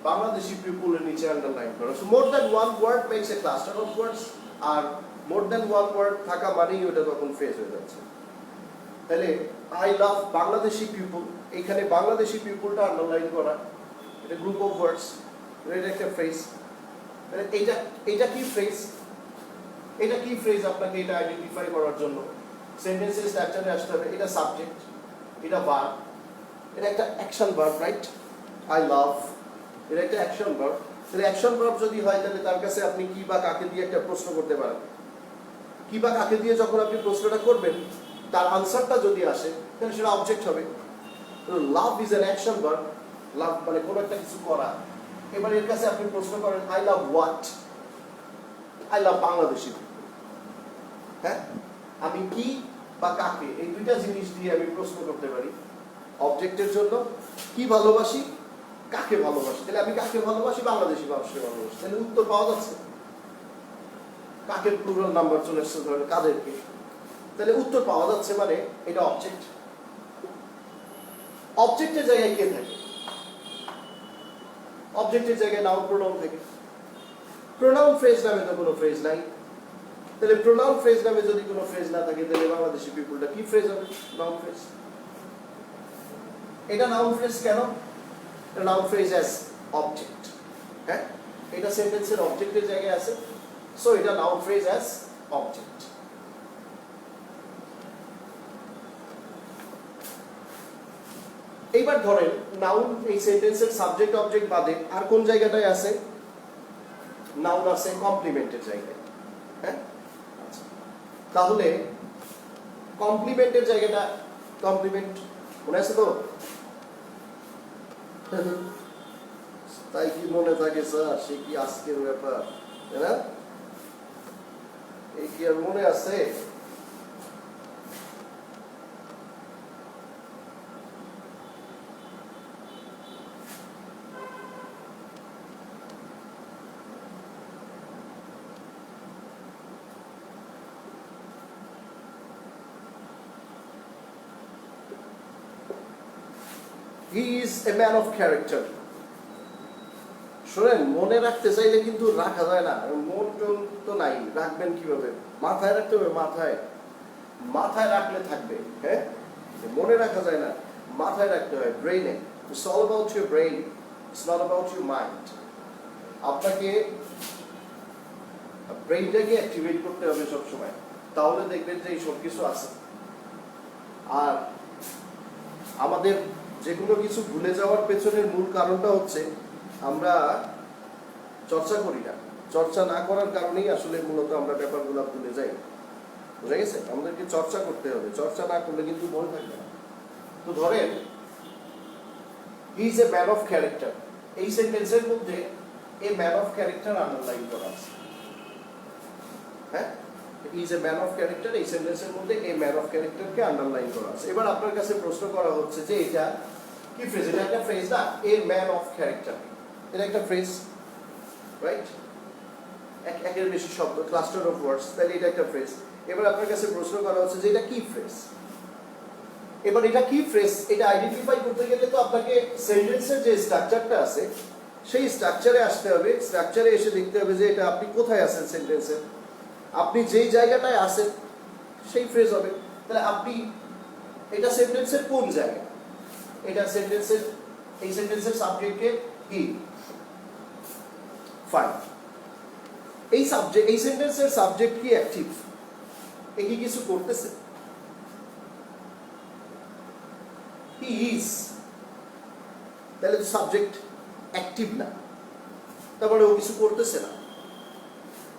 Bangladeshi পিপলের নিচে আন্ডারলাইন করা, so more than one word makes a cluster of words, আর মোর দ্যান ওয়ান ওয়ার্ড থাকা মানেই ওটা তখন ফ্রেজ হয়ে যাচ্ছে। তাহলে আই লাভ বাংলাদেশি পিপল, এখানে বাংলাদেশি পিপলটা আন্ডারলাইন করা, এটা গ্রুপ অফ ওয়ার্ডস, এটা একটা ফ্রেজ। তাহলে এইটা কি ফ্রেজ? এটা কি ফ্রেজ আপনাকে এটা আইডেন্টিফাই করার জন্য সেন্টেন্সের স্ট্রাকচারে আসতে হবে। এটা সাবজেক্ট, এটা ভার্ব, এটা একটা action verb, right? I love, এটা একটা অ্যাকশন ভার্ব। তাহলে অ্যাকশন ভার্ব যদি হয়, তাহলে তার কাছে আপনি কি বা কাকে দিয়ে একটা প্রশ্ন করতে পারেন। কি বা কাকে দিয়ে যখন আপনি প্রশ্নটা করবেন, তার আনসারটা যদি আসে, তাহলে সেটা অবজেক্ট হবে। Love is an action verb, love মানে কোনো একটা কিছু করা। এবার এর কাছে আপনি প্রশ্ন করেন I love what? I love Bangladeshi. হ্যাঁ, আমি কি বা কাকে, এই দুইটা জিনিস দিয়ে আমি প্রশ্ন করতে পারি। অবজেক্টের জন্য কি ভালোবাসি, কাকে ভালোবাসি, তাহলে আমি কাকে ভালোবাসি? বাংলাদেশি মানুষকে ভালোবাসি, তাহলে উত্তর পাওয়া যাচ্ছে। কাকের প্লুরাল নাম্বার চলে আসছে, ধরেন কাদেরকে, তাহলে উত্তর পাওয়া যাচ্ছে, মানে এটা অবজেক্ট। অবজেক্টের জায়গায় কে থাকে? অবজেক্টের জায়গায় নাউন প্রোনাউন থাকে। প্রোনাউন ফ্রেজ নামে তো কোনো ফ্রেজ নাই, তাহলে প্রোনাউন ফ্রেজ নামে যদি কোনো ফ্রেজ না থাকে, তাহলে বাংলাদেশি পিপলটা কি ফ্রেজ হবে? Noun phrase. এটা নাউন ফ্রেজ কেন? এটা নাউন ফ্রেজ অ্যাজ অবজেক্ট। হ্যাঁ, এটা সেন্টেন্সের অবজেক্টের জায়গায় আছে, সো এটা নাউন ফ্রেজ অ্যাজ অবজেক্ট। এইবার ধরেন নাউন এই সেন্টেন্সের সাবজেক্ট অবজেক্ট বাদে আর কোন জায়গাটায় আছে? নাউন আছে কমপ্লিমেন্টের জায়গায়। হ্যাঁ, তাহলে কমপ্লিমেন্টের জায়গাটা, কমপ্লিমেন্ট মনে আছে তো? তাই কি মনে থাকে স্যার? সে কি আজকের ব্যাপার, তাই না? এই কি আর মনে আছে? হি is a man of character. শোনেন, মনে রাখতে চাইলে কিন্তু রাখা যায় না, মন টন তো নাই, রাখবেন কিভাবে? মাথায় রাখতে হবে, মাথায় মাথায় রাখলে থাকবে। হ্যাঁ, মনে রাখা যায় না, মাথায় রাখতে হয়, ব্রেইনে। It's all about your brain, it's not about your mind. আপনাকে ব্রেইনটাকে অ্যাক্টিভেট করতে হবে সবসময়, তাহলে দেখবেন যে এই সব কিছু আছে। আর আমাদের যে কোনো কিছু ভুলে যাওয়ার পেছনের মূল কারণটা হচ্ছে আমরা চর্চা করি না। চর্চা না করার কারণেই আসলে মূলত আমরা ব্যাপারগুলো ভুলে যাই। বুঝা গেছে? আমাদেরকে চর্চা করতে হবে, চর্চা না করলে কিন্তু মনে থাকবে না। তো ধরেন, he is a man of character, এই সেন্টেন্সের মধ্যে এ ম্যান অফ ক্যারেক্টার আন্ডারলাইন করা আছে। হ্যাঁ, হি is a man of character, এই সেন্টেন্সের মধ্যে এ ম্যান অফ ক্যারেক্টারকে আন্ডারলাইন করা আছে। এবার আপনার কাছে প্রশ্ন করা হচ্ছে যে এটা কি ফ্রেজ? এটা একটা ফ্রেজ না, এ ম্যান অফ ক্যারেক্টার, এটা একটা ফ্রেজ, রাইট? একের বেশি শব্দ, ক্লাস্টার অফ ওয়ার্ডস, তাহলে এটা একটা ফ্রেজ। এবার আপনার কাছে প্রশ্ন করা হচ্ছে যে এটা কি ফ্রেজ। এবার এটা কি ফ্রেজ, এটা আইডেন্টিফাই করতে গেলে তো আপনাকে সেন্টেন্সের যে স্ট্রাকচারটা আছে সেই স্ট্রাকচারে আসতে হবে। স্ট্রাকচারে এসে দেখতে হবে যে এটা আপনি কোথায় আছেন সেন্টেন্সে, আপনি যেই জায়গাটায় আছেন সেই ফ্রেজ হবে। তাহলে আপনি এটা সেন্টেন্সের কোন জায়গা? এটা সেন্টেন্সের, এই সেন্টেন্সের সাবজেক্টকে হি, ফাইন। এই সাবজেক্ট, এই সেন্টেন্সের সাবজেক্ট কি অ্যাক্টিভ? এ কি কিছু করতেছে? হি ইজ, তাহলে তো সাবজেক্ট অ্যাক্টিভ না, তারপরে ও কিছু করতেছে না।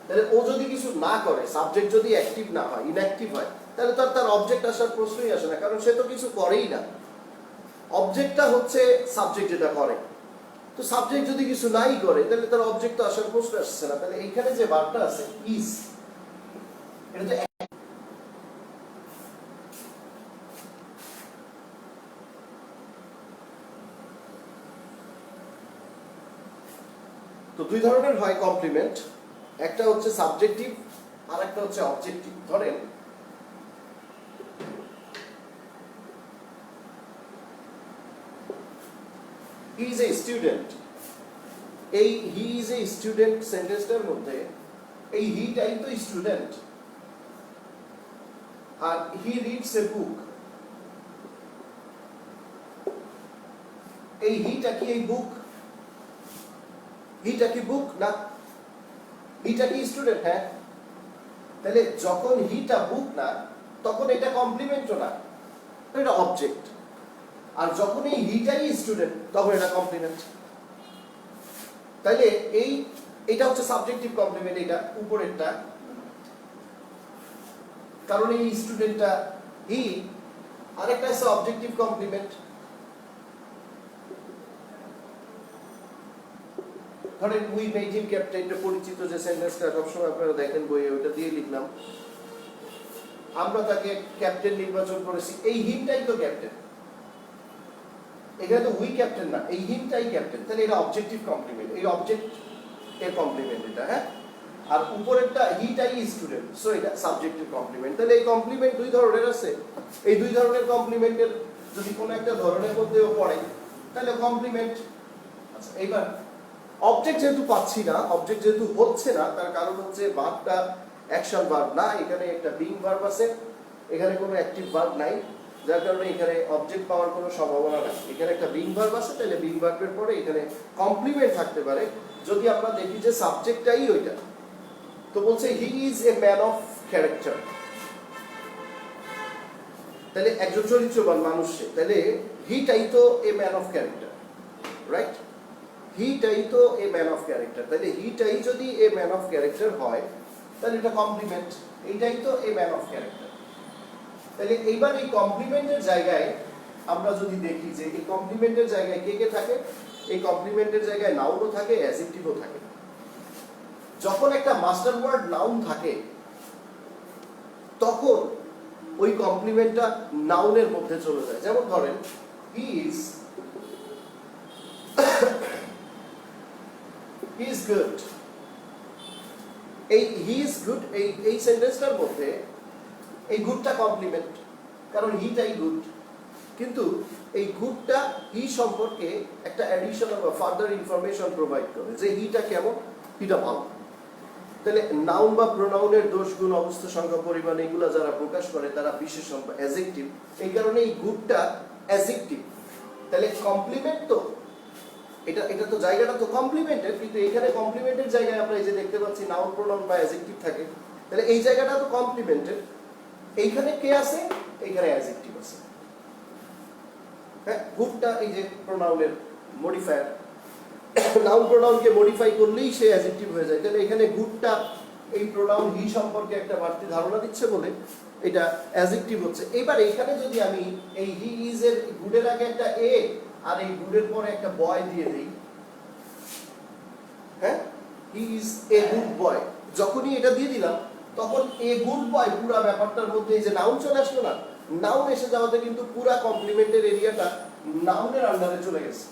তাহলে ও যদি কিছু না করে, সাবজেক্ট যদি অ্যাক্টিভ না হয়, ইনঅ্যাক্টিভ হয়, তাহলে তো তার অবজেক্ট আসার প্রশ্নই আসে না, কারণ সে তো কিছু করেই না। অবজেক্টটা হচ্ছে সাবজেক্ট যেটা করে। তো সাবজেক্ট যদি কিছু নাই করে, তাহলে তার অবজেক্ট তো আসার প্রশ্ন আসছে না। তাহলে এইখানে যে ভার্বটা আছে ইজ, এটা তো তো দুই ধরনের হয় কমপ্লিমেন্ট, একটা হচ্ছে সাবজেক্টিভ আর একটা হচ্ছে অবজেক্টিভ। ধরেন, হি ইজ এ স্টুডেন্ট, এই হি ইজ এ স্টুডেন্ট সেন্টেন্সটার মধ্যে এই হিটাই তো student. R he reads a বুক, এই হিটা কি এই বুক? হিটা কি বুক না? হিটা কি স্টুডেন্ট? হ্যাঁ। তাহলে যখন হিটা বুক না, তখন এটা কমপ্লিমেন্টও না, এটা অবজেক্ট। আর যখন এই হিটাই স্টুডেন্ট, তখন এটা কমপ্লিমেন্ট। তাইলে এটা হচ্ছে সাবজেক্টিভ কমপ্লিমেন্ট, এটা উপরেরটা, কারণ এই স্টুডেন্টটা হি। আরেকটা আছে অবজেক্টিভ কমপ্লিমেন্ট। ধরেন, উই মেড হিম ক্যাপ্টেন, এটা পরিচিত যে সেন্টেন্সটা সবসময় আপনারা দেখেন বইয়ে, ওটা দিয়ে লিখলাম, আমরা তাকে ক্যাপ্টেন নির্বাচন করেছি। এই হিমটাই তো ক্যাপ্টেন, এখানে তো উই ক্যাপ্টেন না, এই হিমটাই ক্যাপ্টেন। তাহলে এটা অবজেক্টিভ কমপ্লিমেন্ট, এই অবজেক্ট এর কমপ্লিমেন্ট এটা। হ্যাঁ, আর উপরেরটা হিটাই স্টুডেন্ট, সো এটা সাবজেক্টিভ কমপ্লিমেন্ট। তাহলে এই কমপ্লিমেন্ট দুই ধরনের আছে। এই দুই ধরনের কমপ্লিমেন্টের যদি কোনো একটা ধরনের মধ্যেও পড়ে, তাহলে কমপ্লিমেন্ট। আচ্ছা, এইবার অবজেক্ট যেহেতু পাচ্ছি না, অবজেক্ট যেহেতু হচ্ছে না, তার কারণ হচ্ছে ভার্বটা অ্যাকশন ভার্ব না, এখানে একটা বিং ভার্ব আছে, এখানে কোনো অ্যাক্টিভ ভার্ব নাই, যার কারণে এখানে অবজেক্ট পাওয়ার কোনো সম্ভাবনা নাই। এখানে একটা বিং ভার্ব আছে, তাহলে বিং ভার্বের পরে এখানে কমপ্লিমেন্ট থাকতে পারে যদি আমরা দেখি যে সাবজেক্টটাই ওইটা। তো বলছে he is a man of character, তাহলে একজন চরিত্রবান মানুষ সে, তাহলে হিটাই তো a man of character, right? হিটাই তো এ ম্যান অফ ক্যারেক্টার। তাহলে হিটাই যদি এ ম্যান অফ ক্যারেক্টার হয়, তাহলে এটা কমপ্লিমেন্ট, এইটাই তো এ ম্যান অফ ক্যারেক্টার। তাহলে এইবার এই কমপ্লিমেন্টের জায়গায় আমরা যদি দেখি যে এই কমপ্লিমেন্টের জায়গায় কে কে থাকে, এই কমপ্লিমেন্টের জায়গায় নাউনও থাকে, অ্যাডজেক্টিভও থাকে। যখন একটা মাস্টার ওয়ার্ড নাউন থাকে, তখন ওই কমপ্লিমেন্টটা নাউনের মধ্যে চলে যায়। যেমন ধরেন, হি ইজ গুড, এই হি ইজ গুড, এই সেন্টেন্সটার মধ্যে এই গুডটা কমপ্লিমেন্ট, কারণ হিটাই গুড। কিন্তু এই গুডটা হি সম্পর্কে একটা অ্যাডিশনাল বা ফার্দার ইনফরমেশন প্রোভাইড করে যে হিটা কেমন, হিটা ভালো। তাহলে নাউন বা প্রোনাউনের দোষ, গুণ, অবস্থা, সংখ্যা, পরিমাণ এগুলা যারা প্রকাশ করে তারা বিশেষণ বা অ্যাডজেক্টিভ। এই কারণে এই গুডটা অ্যাডজেক্টিভ। তাহলে কমপ্লিমেন্ট তো এটা তো জায়গাটা তো কমপ্লিমেন্টের, কিন্তু এখানে কমপ্লিমেন্টের জায়গায় আমরা এই যে দেখতে পাচ্ছি নাউন, প্রোনাউন বা অ্যাডজেক্টিভ থাকে। তাহলে এই জায়গাটা তো কমপ্লিমেন্টের, এইখানে কে আছে, এইখানে অ্যাডজেক্টিভ আছে। হ্যাঁ, গুডটা এই যে প্রোনাউনের মডিফায়ার, নাউন প্রোনাউনকে মডিফাই করলেই সে অ্যাডজেক্টিভ হয়ে যায়। তাহলে এখানে গুডটা এই প্রোনাউন হি সম্পর্কে একটা বাড়তি ধারণা দিচ্ছে বলে এটা অ্যাডজেক্টিভ হচ্ছে। এবার এখানে যদি আমি এই হি ইজ এর গুডের আগে একটা এ আর এই গুডের পরে একটা বয় দিয়ে দেই, হ্যাঁ, হি ইজ এ গুড বয়, যখনই এটা দিয়ে দিলাম তখন এ গুড বয় পুরো ব্যাপারটার মধ্যে এই যে নাউন চলে আসলো না, নাউন এসে যাওয়াতে কিন্তু পুরো কমপ্লিমেন্টের এরিয়াটা নাউনের আন্ডারে চলে গেছে।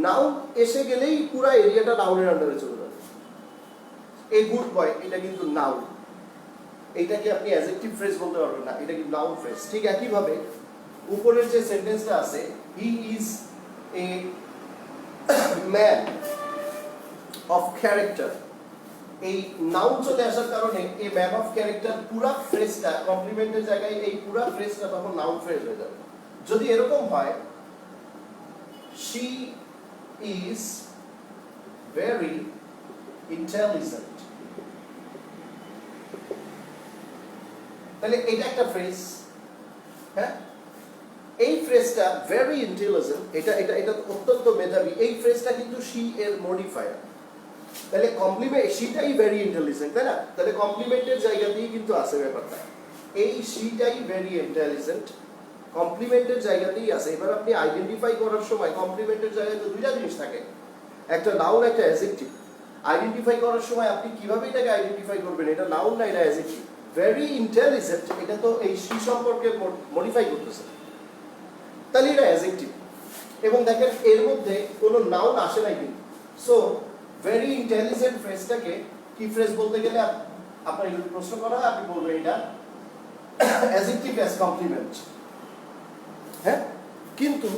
নাউন এসে গেলেই পুরো এরিয়াটা নাউনের আন্ডারে চলে যাবে। এই গুড বয় এটা কিন্তু নাউন, এইটাকে আপনি অ্যাডজেক্টিভ ফ্রেজ বলতে পারবেন না, এটা কিন্তু নাউন ফ্রেজ। ঠিক একইভাবে উপরের যে সেন্টেন্সটা আছে, হি is a man of character, এই নাউন চলে আসার কারণে এ ম্যান অফ ক্যারেক্টার পুরা ফ্রেজটা কমপ্লিমেন্টের জায়গায় এই পুরা ফ্রেজটা তখন নাউন ফ্রেজ হয়ে যাবে। যদি এরকম হয়, she is very intelligent, তাহলে এটা একটা ফ্রেজ। হ্যাঁ, এই ফ্রেজটা ভেরি ইন্টেলিজেন্ট, এটা এটা এটা অত্যন্ত মেধাবী, এই ফ্রেজটা কিন্তু she এর মডিফায়ার। তাহলে কমপ্লিমেন্ট, শিটাই ভেরি ইন্টেলিজেন্ট, তাই না? তাহলে কমপ্লিমেন্টের জায়গাতেই কিন্তু আছে ব্যাপারটা, এই শিটাই ভেরি ইন্টেলিজেন্ট কমপ্লিমেন্টের জায়গাতেই আছে। এবার আপনি আইডেন্টিফাই করার সময় কমপ্লিমেন্টের জায়গায় তো দুইটা জিনিস থাকে, একটা নাউন একটা অ্যাডজেক্টিভ। আইডেন্টিফাই করার সময় আপনি কিভাবে এটাকে আইডেন্টিফাই করবেন, এটা নাউন না এটা অ্যাডজেক্টিভ? ভেরি ইন্টেলিজেন্ট এটা তো এই শি সম্পর্কে মডিফাই করতেছে, তাহলে এটা অ্যাডজেক্টিভ। এবং দেখেন এর মধ্যে কোনো নাউন আসে নাই কিন্তু। সো ভেরি ইন্টেলিজেন্ট ফ্রেজটাকে কি ফ্রেজ বলতে গেলে আপনার যদি প্রশ্ন করা হয় আপনি বলবেন এটা অ্যাডজেক্টিভ অ্যাজ কমপ্লিমেন্ট। হ্যাঁ, কিন্তু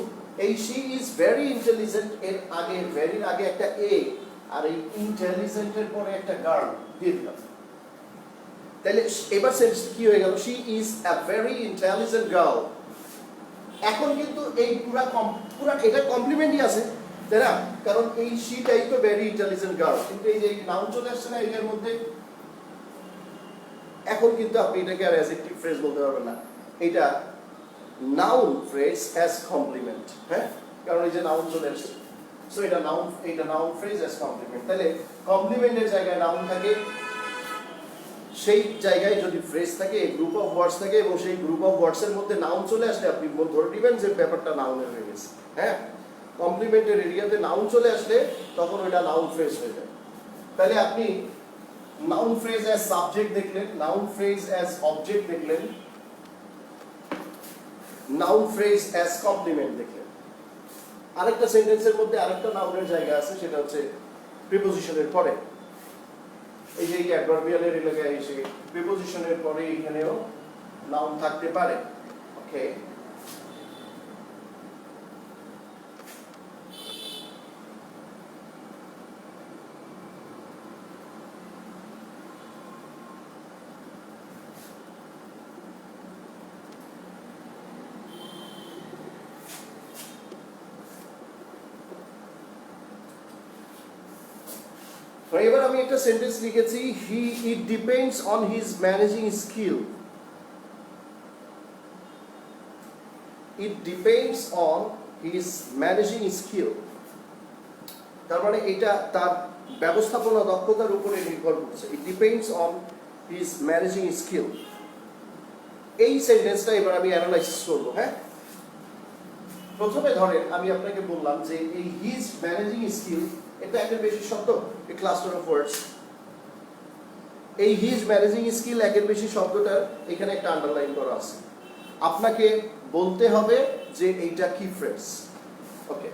এই শি ইজ ভেরি ইন্টেলিজেন্ট এর আগে, ভেরির আগে একটা এ আর এই ইন্টেলিজেন্টের পরে একটা গার্ল দিয়ে দিলাম, তাহলে এবার সেন্টেন্স কি হয়ে গেল, she is a very intelligent girl. এখন কিন্তু এই পুরা এটা কমপ্লিমেন্টই আছে, তাই না? কারণ এই শিটাই তো ভেরি ইন্টেলিজেন্ট গার্ল, কিন্তু এই যে নাউন চলে আসছে না এর মধ্যে, এখন কিন্তু আপনি এটাকে আর অ্যাডজেক্টিভ ফ্রেজ বলতে পারবেন না, এটা নাউন ফ্রেজ অ্যাজ কমপ্লিমেন্ট। হ্যাঁ, কারণ এই যে নাউন চলে আসছে, সো এটা নাউন ফ্রেজ অ্যাজ কমপ্লিমেন্ট। তাহলে কমপ্লিমেন্টের জায়গায় নাউন থাকে, সেই জায়গায় যদি ফ্রেজ থাকে, গ্রুপ অফ ওয়ার্ডস থাকে, এবং সেই গ্রুপ অফ ওয়ার্ডস এর মধ্যে নাউন চলে আসলে আপনি ধরে নেবেন যে ব্যাপারটা নাউনের হয়ে গেছে। হ্যাঁ, কমপ্লিমেন্টের এরিয়াতে নাউন চলে আসলে তখন ওইটা নাউন ফ্রেজ হয়ে যায়। তাহলে আপনি নাউন ফ্রেজ অ্যাজ সাবজেক্ট দেখলেন, নাউন ফ্রেজ অ্যাজ অবজেক্ট দেখলেন, নাউন ফ্রেজ অ্যাজ কমপ্লিমেন্ট দেখলেন। আরেকটা সেন্টেন্সের মধ্যে আরেকটা নাউনের জায়গা আছে, সেটা হচ্ছে প্রিপোজিশনের পরে। এই যে অ্যাডভার্বিয়ালের এলাকায় এসে প্রিপোজিশনের পরে এখানেও নাউন থাকতে পারে। ওকে, এবার আমি একটা সেন্টেন্স লিখেছি, it depends on his managing skill. It depends on his managing skill, তার মানে এটা তার ব্যবস্থাপনা দক্ষতার উপরে নির্ভর করছে। It depends on his managing skill. এই সেন্টেন্সটা এবার আমি অ্যানালাইসিস করবো। হ্যাঁ, প্রথমে ধরেন আমি আপনাকে বললাম যে এই হিজ ম্যানেজিং স্কিল, এটা একের বেশি শব্দ, এ ক্লাস্টার অফ ওয়ার্ডস। এই হিজ ম্যানেজিং স্কিল একের বেশি শব্দটার এখানে একটা আন্ডারলাইন করা আছে। আপনাকে বলতে হবে যে এইটা কি ফ্রেজ। ওকে,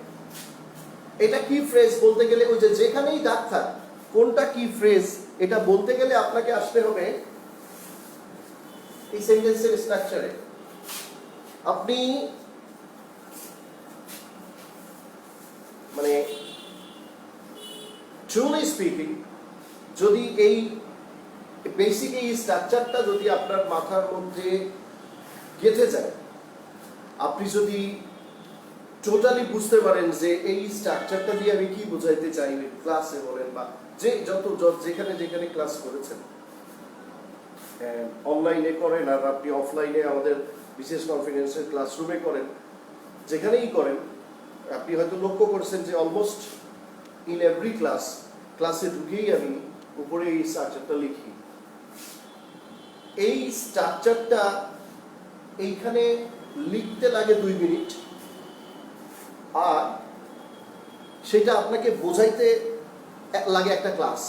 এটা কি ফ্রেজ বলতে গেলে ওই যে যেখানেই দাগ থাক কোনটা কি ফ্রেজ এটা বলতে গেলে আপনাকে আসতে হবে এই সেন্টেন্সের স্ট্রাকচারে। আপনি মানে ট্রুলি স্পিকিং যদি এই বেসিক এই স্ট্রাকচারটা যদি আপনার মাথার মধ্যে গেঁথে যায়, আপনি যদি টোটালি বুঝতে পারেন যে এই স্ট্রাকচারটা দিয়ে আমি কি বোঝাইতে চাই, ক্লাসে বলেন বা যে যেখানে যেখানে ক্লাস করেছেন, অনলাইনে করেন আর আপনি অফলাইনে আমাদের বিশেষ কনফারেন্সের ক্লাসরুমে করেন, যেখানেই করেন, আপনি হয়তো লক্ষ্য করছেন যে অলমোস্ট ইন এভরি ক্লাসে ঢুকেই আমি উপরে এই স্ট্রাকচারটা লিখি। এই স্ট্রাকচারটা এইখানে লিখতে লাগে 2 মিনিট, আর সেটা আপনাকে বোঝাইতে লাগে একটা ক্লাস।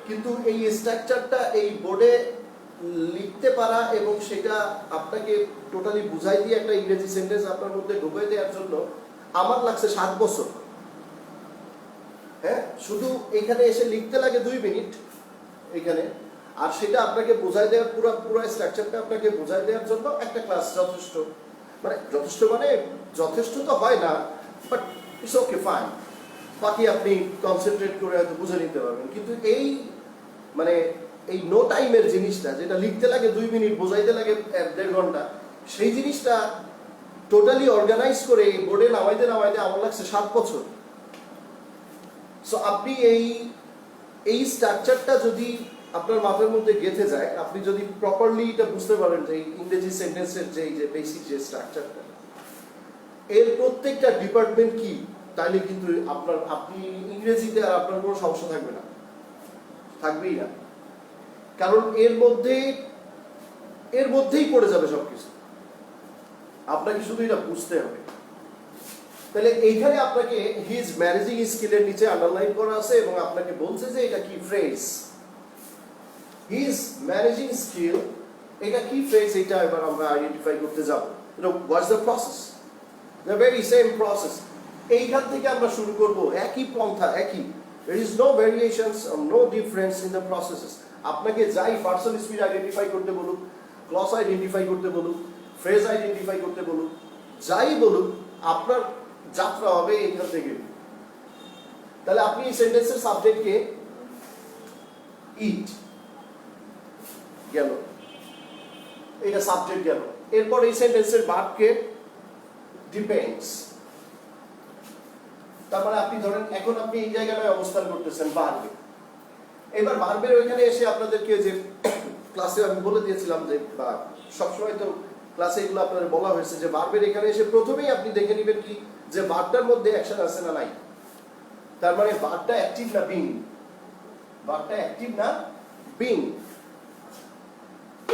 কিন্তু এই স্ট্রাকচারটা এই বোর্ডে লিখতে পারা এবং সেটা আপনাকে টোটালি বুঝাই দিয়ে একটা ইংরেজি সেন্টেন্স আপনার মধ্যে ঢুকাই দেওয়ার জন্য আমার লাগছে 7 বছর। হ্যাঁ, শুধু এখানে এসে লিখতে লাগে 2 মিনিট এখানে, আর সেটা আপনাকে বোঝাই দেওয়ার পুরো স্ট্রাকচারটা আপনাকে বোঝাই দেওয়ার জন্য একটা ক্লাস যথেষ্ট। মানে যথেষ্ট তো হয় না, বাট ইটস ওকে, ফাইন। বাকি আপনি কনসেন্ট্রেট করে হয়তো বুঝে নিতে পারবেন। কিন্তু এই মানে এই নো টাইমের জিনিসটা, যেটা লিখতে লাগে 2 মিনিট, বোঝাইতে লাগে 1.5 ঘন্টা, সেই জিনিসটা টোটালি অর্গানাইজ করে এই বোর্ডে নামাইতে আমার লাগছে 7 বছর। সো আপনি এই স্ট্রাকচারটা যদি আপনার মাথার মধ্যে গেঁথে যায়, আপনি যদি প্রপারলি এটা বুঝতে পারেন যে ইংরেজি সেন্টেন্সের যে বেসিক যে স্ট্রাকচারটা, এর প্রত্যেকটা ডিপার্টমেন্ট কি, তাইলে কিন্তু আপনি ইংরেজিতে আর আপনার কোনো সমস্যা থাকবেই না। কারণ এর মধ্যেই পড়ে যাবে সবকিছু, আপনাকে শুধু এটা বুঝতে হবে। তাহলে এইখানে আপনাকে হিজ ম্যানেজিং স্কিলের নিচে আন্ডারলাইন করা আছে এবং আপনাকে বলছে যে এটা কি ফ্রেজ। হিজ ম্যানেজিং স্কিল, এটা কি ফ্রেজ, এটা এবার আমরা আইডেন্টিফাই করতে যাব। What's the process, the very same process. এইখান থেকে আমরা শুরু করব, একই পন্থা, একই। There is no variations or no difference in the processes. আপনাকে যাই পার্সন স্পিড আইডেন্টিফাই করতে বলুক, ক্লজ আইডেন্টিফাই করতে বলুক, ফ্রেজ আইডেন্টিফাই করতে বলুক, যাই বলুক, আপনার যাত্রা হবে এখান থেকে। তাহলে আপনি এই সেন্টেন্সের সাবজেক্টকে ইট গেল, এটা সাবজেক্ট গেল। এরপর এই সেন্টেন্সের ভার্বকে ডিপেন্ডস। তার মানে আপনি ধরেন এখন আপনি এই জায়গাটায় অবস্থান করতেছেন ভার্বে। এবার ভার্বের ওইখানে এসে আপনাদেরকে যে ক্লাসে আমি বলে দিয়েছিলাম যে, বা সবসময় তো ক্লাসে এগুলো আপনাদের বলা হয়েছে যে ভার্বের এখানে এসে প্রথমেই আপনি দেখে নেবেন কি, যে ভার্বটার মধ্যে অ্যাকশন আছে না নাই। তার মানে ভার্বটা অ্যাক্টিভ না বিং, ভার্বটা অ্যাক্টিভ না বিং।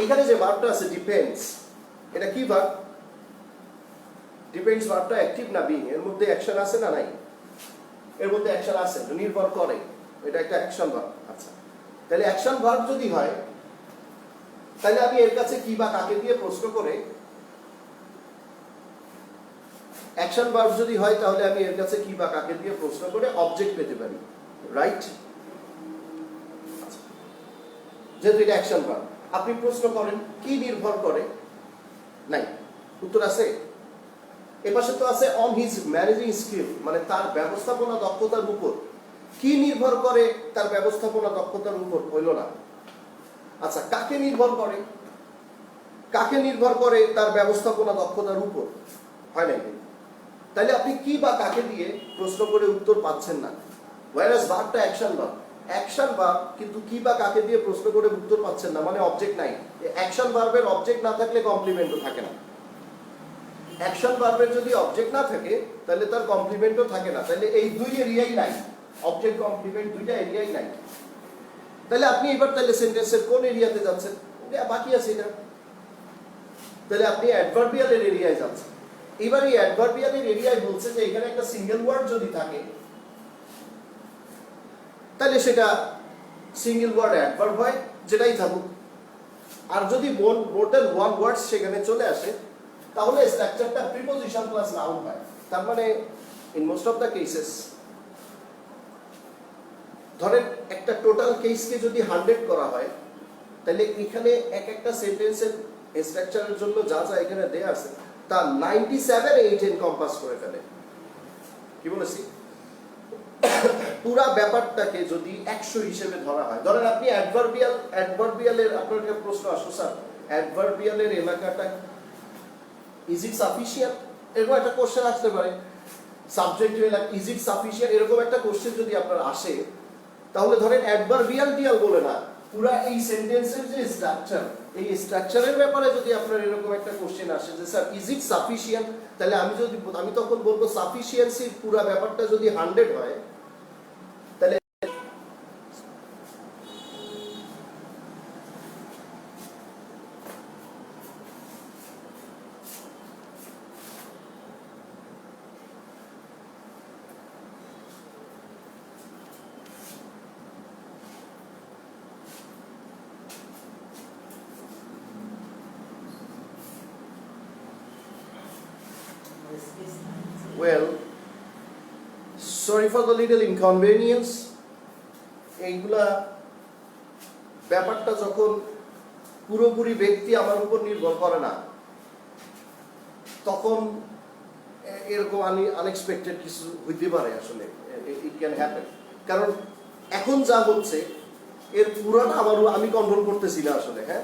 এখানে যে ভার্বটা আছে ডিপেন্ডস, এটা কি ভার্ব? ডিপেন্ডস ভার্বটা অ্যাক্টিভ না বিং, এর মধ্যে অ্যাকশন আছে না নাই? এর মধ্যে অ্যাকশন আছে, নির্ভর করে, এটা একটা অ্যাকশন ভার্ব। আচ্ছা, তাহলে অ্যাকশন ভার্ব যদি হয়, তাহলে আমি এর কাছে কি বা কাকে দিয়ে প্রশ্ন করে, অ্যাকশন ভার্ব যদি হয় তাহলে আমি এর কাছে কি বা কাকে দিয়ে প্রশ্ন করে অবজেক্ট পেতে পারি, রাইট? যেহেতু এটা অ্যাকশন ভার্ব, আপনি প্রশ্ন করেন কি নির্ভর করে, নাই, উত্তর আছে। এপাশে তো আছে অন হিজ ম্যানেজিং স্কিল, মানে তার ব্যবস্থাপনা দক্ষতার উপর। কি নির্ভর করে তার ব্যবস্থাপনা দক্ষতার উপর, হইল না। আচ্ছা, কাকে নির্ভর করে? কাকে নির্ভর করে তার ব্যবস্থাপনা দক্ষতার উপর, হয় নাকি? তাহলে আপনি কি বা কাকে দিয়ে প্রশ্ন করে উত্তর পাচ্ছেন না। ওয়ারাস ভার্বটা অ্যাকশন ভার্ব, অ্যাকশন ভার্ব, কিন্তু কি বা কাকে দিয়ে প্রশ্ন করে উত্তর পাচ্ছেন না, মানে অবজেক্ট নাই। অ্যাকশন ভার্বের অবজেক্ট না থাকলে কমপ্লিমেন্টও থাকে না। অ্যাকশন ভার্বের যদি অবজেক্ট না থাকে তাহলে তার কমপ্লিমেন্টও থাকে না। তাহলে এই দুই এরিয়াই নাই, অবজেক্ট কমপ্লিমেন্ট দুইটা এরিয়াই নাই। তাহলে আপনি এবার তাহলে সেন্টেন্সের কোন এরিয়াতে যাচ্ছেন? বাকি আছে এটা। তাহলে আপনি অ্যাডভার্বিয়ালের এরিয়ায় যাচ্ছেন। এবার এই অ্যাডভার্বিয়ালের এরিয়ায় বলছে যে এখানে একটা সিঙ্গেল ওয়ার্ড যদি থাকে তাহলে সেটা সিঙ্গেল ওয়ার্ড অ্যাডভার্ব হয়, যেটাই থাকুক। আর যদি মোর দ্যান ওয়ান ওয়ার্ডস সেখানে চলে আসে তাহলে স্ট্রাকচারটা প্রিপোজিশন প্লাস নাউন হয়। তার মানে in most of the cases, ধরেন একটা টোটাল কেসকে যদি 100 করা হয় তাহলে এখানে এক একটা সেন্টেন্সের এই স্ট্রাকচারের জন্য যা যা এখানে দেয়া আছে তা 97 এনকম্পাস করে ফেলে। কি বলেছি? পুরা ব্যাপারটাকে যদি 100 হিসেবে ধরা হয়, ধরেন আপনি অ্যাডভার্বিয়ালের আপনার একটা প্রশ্ন আসলো, স্যার অ্যাডভার্বিয়ালের এলাকাটা ইজ ইট সাফিসিয়েন্ট, এরকম একটা কোশ্চেন আসতে পারে। সাবজেক্টিভ এলাকা ইজ ইট সাফিসিয়েন্ট, এরকম একটা কোশ্চেন যদি আপনার আসে, তাহলে ধরেন অ্যাডভার্বিয়াল বলে না, পুরা এই সেন্টেন্সের যে স্ট্রাকচার, এই স্ট্রাকচারের ব্যাপারে যদি আপনার এরকম একটা কোশ্চেন আসে যে স্যার ইজ ইট সাফিসিয়েন্ট, তাহলে আমি তখন বলবো সাফিসিয়েন্সির পুরা ব্যাপারটা যদি 100 হয়, তাহলে well, sorry for the little inconvenience. এইগুলা ব্যাপারটা যখন পুরোপুরি ব্যক্তি আমার উপর নির্ভর করে না, তখন এরকম আনএক্সপেক্টেড কিছু হইতে পারে। আসলে ইট ক্যান হ্যাপেন, কারণ এখন যা হচ্ছে এর পুরোটা আমি কন্ট্রোল করতেছি না আসলে। হ্যাঁ,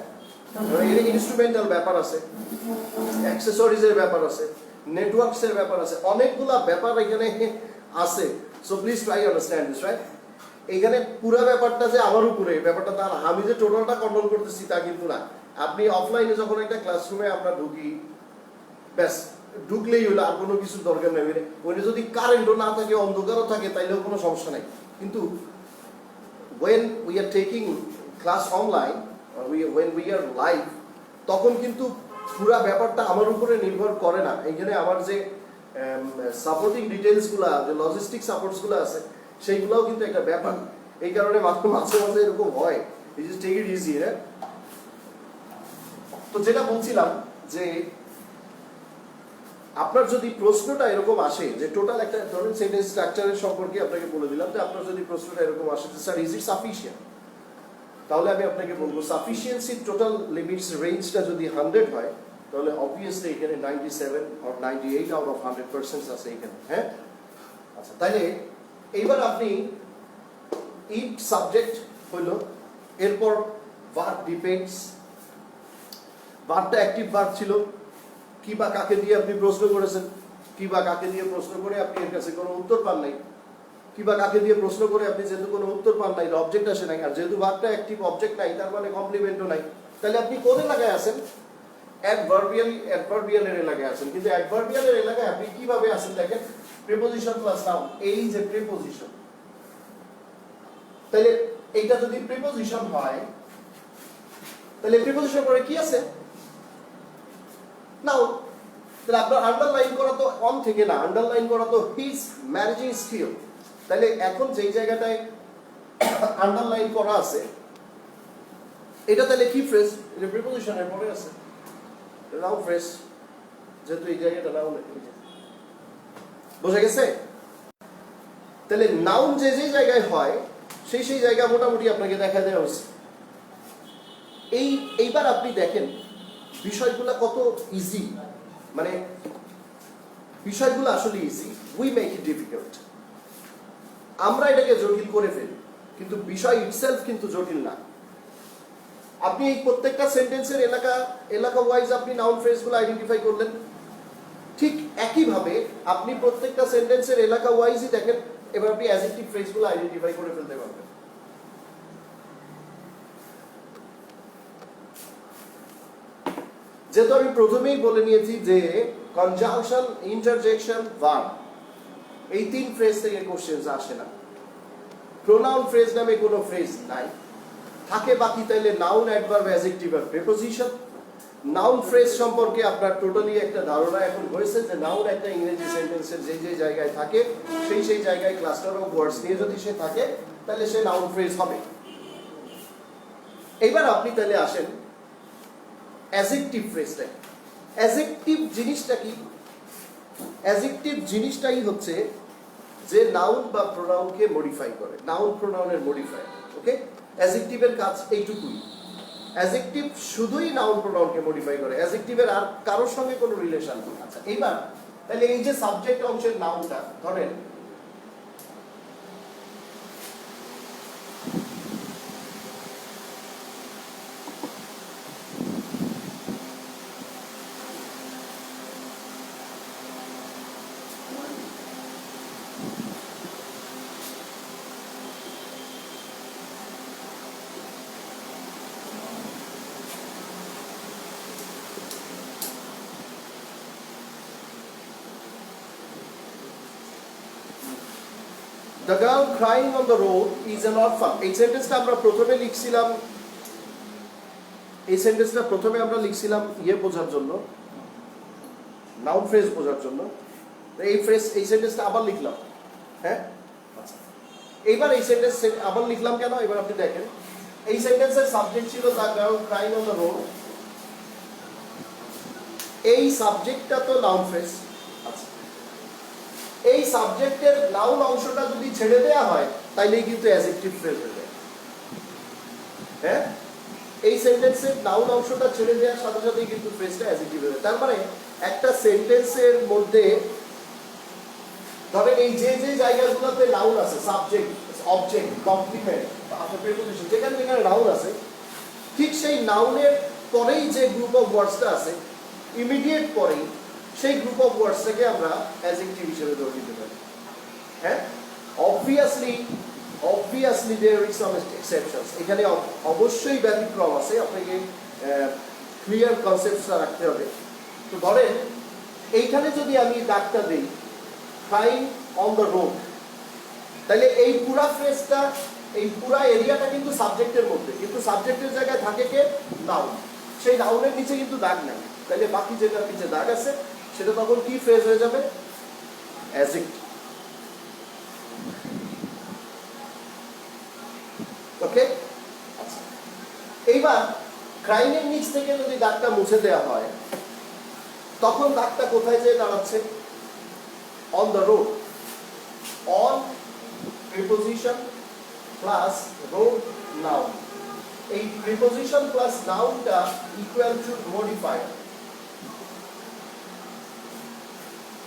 এর ইনস্ট্রুমেন্টাল ব্যাপার আছে, অ্যাক্সেসরিজের ব্যাপার আছে, নেটওয়ার্কসের ব্যাপার আছে, অনেকগুলা ব্যাপার এখানে আছে। So please try understand this, right? এখানে পুরো ব্যাপারটা যে আমার উপরে, ব্যাপারটা তার আমি যে টোটালটা কন্ট্রোল করতেছি তা কিন্তু না। আপনি অফলাইনে যখন একটা ক্লাসরুমে আমরা ঢুকি, ব্যাস ঢুকলেই হলো, আর কোনো কিছু দরকার নেই। ওইটা যদি কারেন্টও না থাকে, অন্ধকারও থাকে, তাইলেও কোনো সমস্যা নাই। কিন্তু when we are taking class online, when we are live, তখন কিন্তু পুরা ব্যাপারটা আমার উপরে নির্ভর করে না। এখানে আমার যে সাপোর্টিং ডিটেলসগুলো, যে লজিস্টিক সাপোর্টসগুলো আছে, সেইগুলোও কিন্তু একটা ব্যাপার। এই কারণে মাঝে মাঝে এরকম হয়। Take it easy. তো যেটা বলছিলাম যে আপনার যদি প্রশ্নটা এরকম আসে যে টোটাল একটা ধরুন সেন্টেন্স স্ট্রাকচারের সম্পর্কে আপনাকে বলে দিলাম, যে আপনার যদি প্রশ্নটা এরকম আসে যে স্যার ইজ ইট সাফিসিয়েন্ট, তাহলে আমি আপনাকে বলবো সাফিসিয়েন্সির টোটাল লিমিটস রেঞ্জটা যদি 100 হয়, তাহলে অবভিয়াসলি এখানে 97 or 98 out of 100% আছে এখানে। হ্যাঁ, আচ্ছা, তাহলে এইবার আপনি ইট সাবজেক্ট হইল, এরপর ভার্ব ডিপেন্ডস, ভার্বটা অ্যাক্টিভ ভার্ব ছিল। কি বা কাকে দিয়ে আপনি প্রশ্ন করেছেন, কি বা কাকে দিয়ে প্রশ্ন করে আপনি এর কাছে কোনো উত্তর পান নাই, কি বা কাকে দিয়ে প্রশ্ন করে আপনি যেহেতু কোনো উত্তর পান নাই, অবজেক্ট আসে নাই, আর যেহেতু ভার্বটা অ্যাক্টিভ, অবজেক্ট নাই, তার মানে কমপ্লিমেন্টও নাই, তাহলে আপনি কোন এলাকায় আছেন? অ্যাডভার্বিয়ালের এলাকায় আছেন। কিন্তু অ্যাডভার্বিয়ালের এলাকায় আপনি কিভাবে আছেন দেখেন, প্রিপোজিশন প্লাস নাউন, এই যে প্রিপোজিশন, তাহলে এইটা যদি প্রিপোজিশন হয়, তাহলে প্রিপোজিশন পরে কি আছে? নাউন। তাহলে আপনার আন্ডারলাইন করা তো অন থেকে না, আন্ডারলাইন করা তো হিজ ম্যানেজিং স্কিল। তাহলে এখন যেই জায়গাটায় আন্ডারলাইন করা আছে, এটা তাহলে কি ফ্রেজ? এটা প্রিপোজিশনের পরে আছে, নাউন ফ্রেজ, যেহেতু এই জায়গাটা নাউন। বোঝা গেছে? তাহলে নাউন যে যে জায়গায় হয়, সেই জায়গা মোটামুটি আপনাকে দেখা দেওয়া হয়েছে। এইবার আপনি দেখেন বিষয়গুলো কত ইজি, মানে বিষয়গুলো আসলে easy, we make it difficult. আমরা এটাকে জটিল করে ফেলি, কিন্তু বিষয় ইটসেলফ কিন্তু জটিল না। আপনি এই প্রত্যেকটা সেন্টেন্সের এলাকা ওয়াইজ আপনি নাউন ফ্রেজগুলো আইডেন্টিফাই করলেন, ঠিক একইভাবে আপনি প্রত্যেকটা সেন্টেন্সের এলাকা ওয়াইজই দেখেন, এবার আপনি অ্যাডজেক্টিভ ফ্রেজগুলো আইডেন্টিফাই করে ফেলতে পারবেন। যেহেতু আমি প্রথমেই বলে নিয়েছি যে কনজাংশন, ইন্টারজেকশন, ভার্ব, এই তিন ফ্রেজ থেকে কোশ্চেন আসে না। প্রোনাউন ফ্রেজ নামে কোনো ফ্রেজ নাই, থাকে বাকি তাইলে নাউন, অ্যাডভার্ব, অ্যাডজেক্টিভ আর প্রিপোজিশন। নাউন ফ্রেজ সম্পর্কে আপনার টোটালি একটা ধারণা এখন হয়েছে যে নাউন একটা ইংরেজি সেন্টেন্সের যে জায়গায় থাকে, সেই জায়গায় ক্লাস্টার অফ ওয়ার্ডস নিয়ে যদি সে থাকে, তাহলে সে নাউন ফ্রেজ হবে। এইবার আপনি তাহলে আসেন অ্যাডজেক্টিভ ফ্রেজটা। অ্যাডজেক্টিভ জিনিসটা কি? অ্যাডজেক্টিভ জিনিসটাই হচ্ছে যে নাউন বা প্রোনাউনকে মডিফাই করে, নাউন প্রোনাউনের মডিফায়ার। ওকে, অ্যাডজেক্টিভের কাজ এইটুকুই। অ্যাজেক্টিভ শুধুই নাউন প্রোনাউনকে মডিফাই করে, অ্যাজেক্টিভের আর কারোর সঙ্গে কোনো রিলেশন নেই। আচ্ছা এইবার তাহলে এই যে সাবজেক্ট অংশের নাউনটা ধরেন The girl crying on the road is an orphan. এই সেন্টেন্সটা আমরা প্রথমে লিখছিলাম, এই সেন্টেন্সটা প্রথমে আমরা লিখছিলাম ইয়ে বোঝার জন্য, নাউন ফ্রেজ বোঝার জন্য। এই সেন্টেন্সটা আবার লিখলাম, হ্যাঁ? আচ্ছা এইবার এই সেন্টেন্স আবার লিখলাম কেন? এবার আপনি দেখেন এই সেন্টেন্সের সাবজেক্ট ছিল the girl crying on the road. এই সাবজেক্টটা তো নাউন ফ্রেজ। আচ্ছা এই সাবজেক্টের নাউন অংশটা যদি ছেড়ে দেওয়া হয় তাইলেই কিন্তু অ্যাডজেক্টিভ ফ্রেজ হয়ে যায়, হ্যাঁ? এই সেন্টেন্সের নাউন অংশটা ছেড়ে দেওয়ার সাথে সাথেই কিন্তু ফ্রেজটা অ্যাডজেক্টিভ হয়ে যায়। তার মানে একটা সেন্টেন্সের মধ্যে ধরেন এই যে যে জায়গাগুলোতে নাউন আছে, subject, object, complement, after preposition, যেখানে যেখানে নাউন আছে, ঠিক সেই নাউনের পরেই যে গ্রুপ অফ ওয়ার্ডসটা আছে ইমিডিয়েট পরেই সেই গ্রুপ অফ ওয়ার্ডসটাকে আমরা অ্যাডজেক্টিভ হিসেবে ধরে নিতে পারি, হ্যাঁ? obviously there is some exceptions, এখানে অবশ্যই ব্যতিক্রম আছে, আপনাকে ক্লিয়ার কনসেপ্টটা রাখতে হবে। তো ধরেন এইখানে যদি আমি ডাকটা দিই crying on the road, তাহলে এই পুরা ফ্রেজটা, এই পুরা এরিয়াটা কিন্তু সাবজেক্টের মধ্যে, কিন্তু সাবজেক্টের জায়গায় থাকে কে? নাউন। সেই নাউনের নিচে কিন্তু দাগ নাই, তাহলে বাকি যেটার নিচে দাগ আছে সেটা তখন কি ফ্রেজ হয়ে যাবে? অ্যাডজেক্টিভ। ওকে, আচ্ছা এইবার ক্রাইং এর নিচ থেকে যদি দাগটা মুছে দেওয়া হয় তখন দাগটা কোথায় যেয়ে দাঁড়াচ্ছে? On the road. On preposition plus road noun, এই প্রিপোজিশন প্লাস নাউনটা equal to modifier.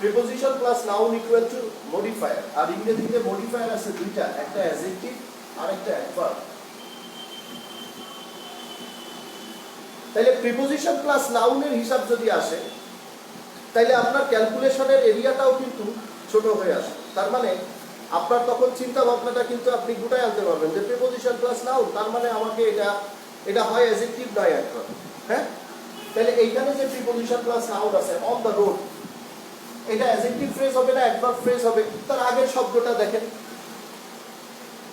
Preposition plus noun equal to modifier. আর ইংরেজিতে মডিফায়ার আছে দুইটা, একটা অ্যাডজেক্টিভ আর একটা অ্যাডভার্ব। তাহলে প্রিপোজিশন প্লাস নাউনের হিসাব যদি আসে তাহলে আপনার ক্যালকুলেশনের এরিয়াটাও কিন্তু ছোট হয়ে আসে। তার মানে আপনার তখন চিন্তা ভাবনাটা কিন্তু আপনি গোটায় আনতে পারবেন যে প্রিপোজিশন প্লাস নাউন, তার মানে আমাকে এটা হয় অ্যাডজেক্টিভ নয় অ্যাডভার্ব, হ্যাঁ? তাহলে এইখানে যে প্রিপোজিশন প্লাস নাউন আছে অন দ্য রোড, এটা অ্যাডজেক্টিভ ফ্রেজ হবে না অ্যাডভার্ব ফ্রেজ হবে? তার আগের শব্দটা দেখেন,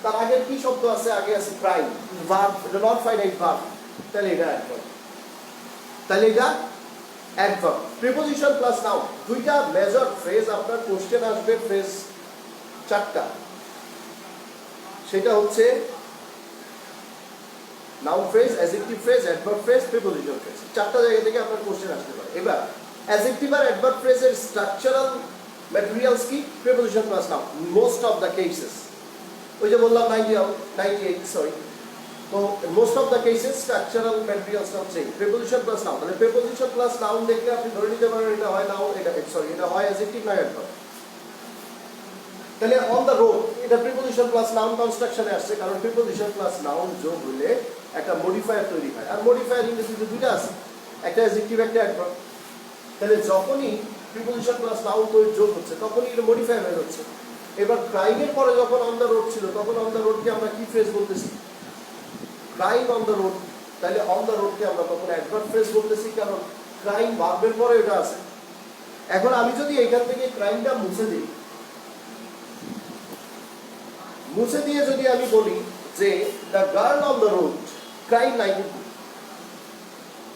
তার আগের কি শব্দ আছে? আগে আছে ক্রাইং, ভার্ব, এটা নট ফাইনাইট ভার্ব, তাহলে এটা অ্যাডভার্ব। তাহলে এটা অ্যাডভার্ব। প্রিপোজিশন প্লাস নাউন, দুইটা মেজর ফ্রেজ আপনার কোশ্চেন আসবে, ফ্রেজ চারটা, সেটা হচ্ছে noun phrase, adjective phrase, adverb phrase, preposition phrase. চারটা জায়গা থেকে আপনার কোশ্চেন আসতে পারে। এবার অ্যাডজেক্টিভ আর অ্যাডভার্ব ফ্রেজের স্ট্রাকচারাল ম্যাটেরিয়ালস কি? Preposition plus noun, most of the cases. ওই যে বললাম 98, সরি, তো most of the cases structural ম্যাটেরিয়ালসটা হচ্ছে প্রিপোজিশন প্লাস নাউন। তাহলে প্রিপোজিশন প্লাস নাউন দেখলে আপনি ধরে নিতে পারেন এটা হয় নাউন, এটা হয় অ্যাডজেক্টিভ না অ্যাডভার্ব। তাহলে অন দ্য রোড, এটা প্রিপোজিশন প্লাস নাউন কনস্ট্রাকশনে আসছে, কারণ প্রিপোজিশন প্লাস নাউন যোগ হলে একটা মডিফায়ার তৈরি হয়। আর মডিফায়ার ইংরেজিতে দুইটা আছে, একটা অ্যাডজেক্টিভ একটা অ্যাডভার্ব। তাহলে যখনই প্রিপোজিশন প্লাস নাউন যোগ হচ্ছে তখনই এটা মডিফায়ার হয়ে যাচ্ছে। এবার ক্রাইং এর পরে যখন অন দ্য রোড ছিল তখন অন দ্য রোডকে আমরা কি ফ্রেজ বলতেছি? Crying on the road. তাহলে অন দ্য রোডকে আমরা তখন অ্যাডভার্ব ফ্রেজ বলতেছি, কারণ ক্রাইং ভার্বের পরে এটা আছে। এখন আমি যদি এখান থেকে ক্রাইংটা মুছে দিই, মুছে দিয়ে যদি আমি বলি যে the girl on the road crying নাই,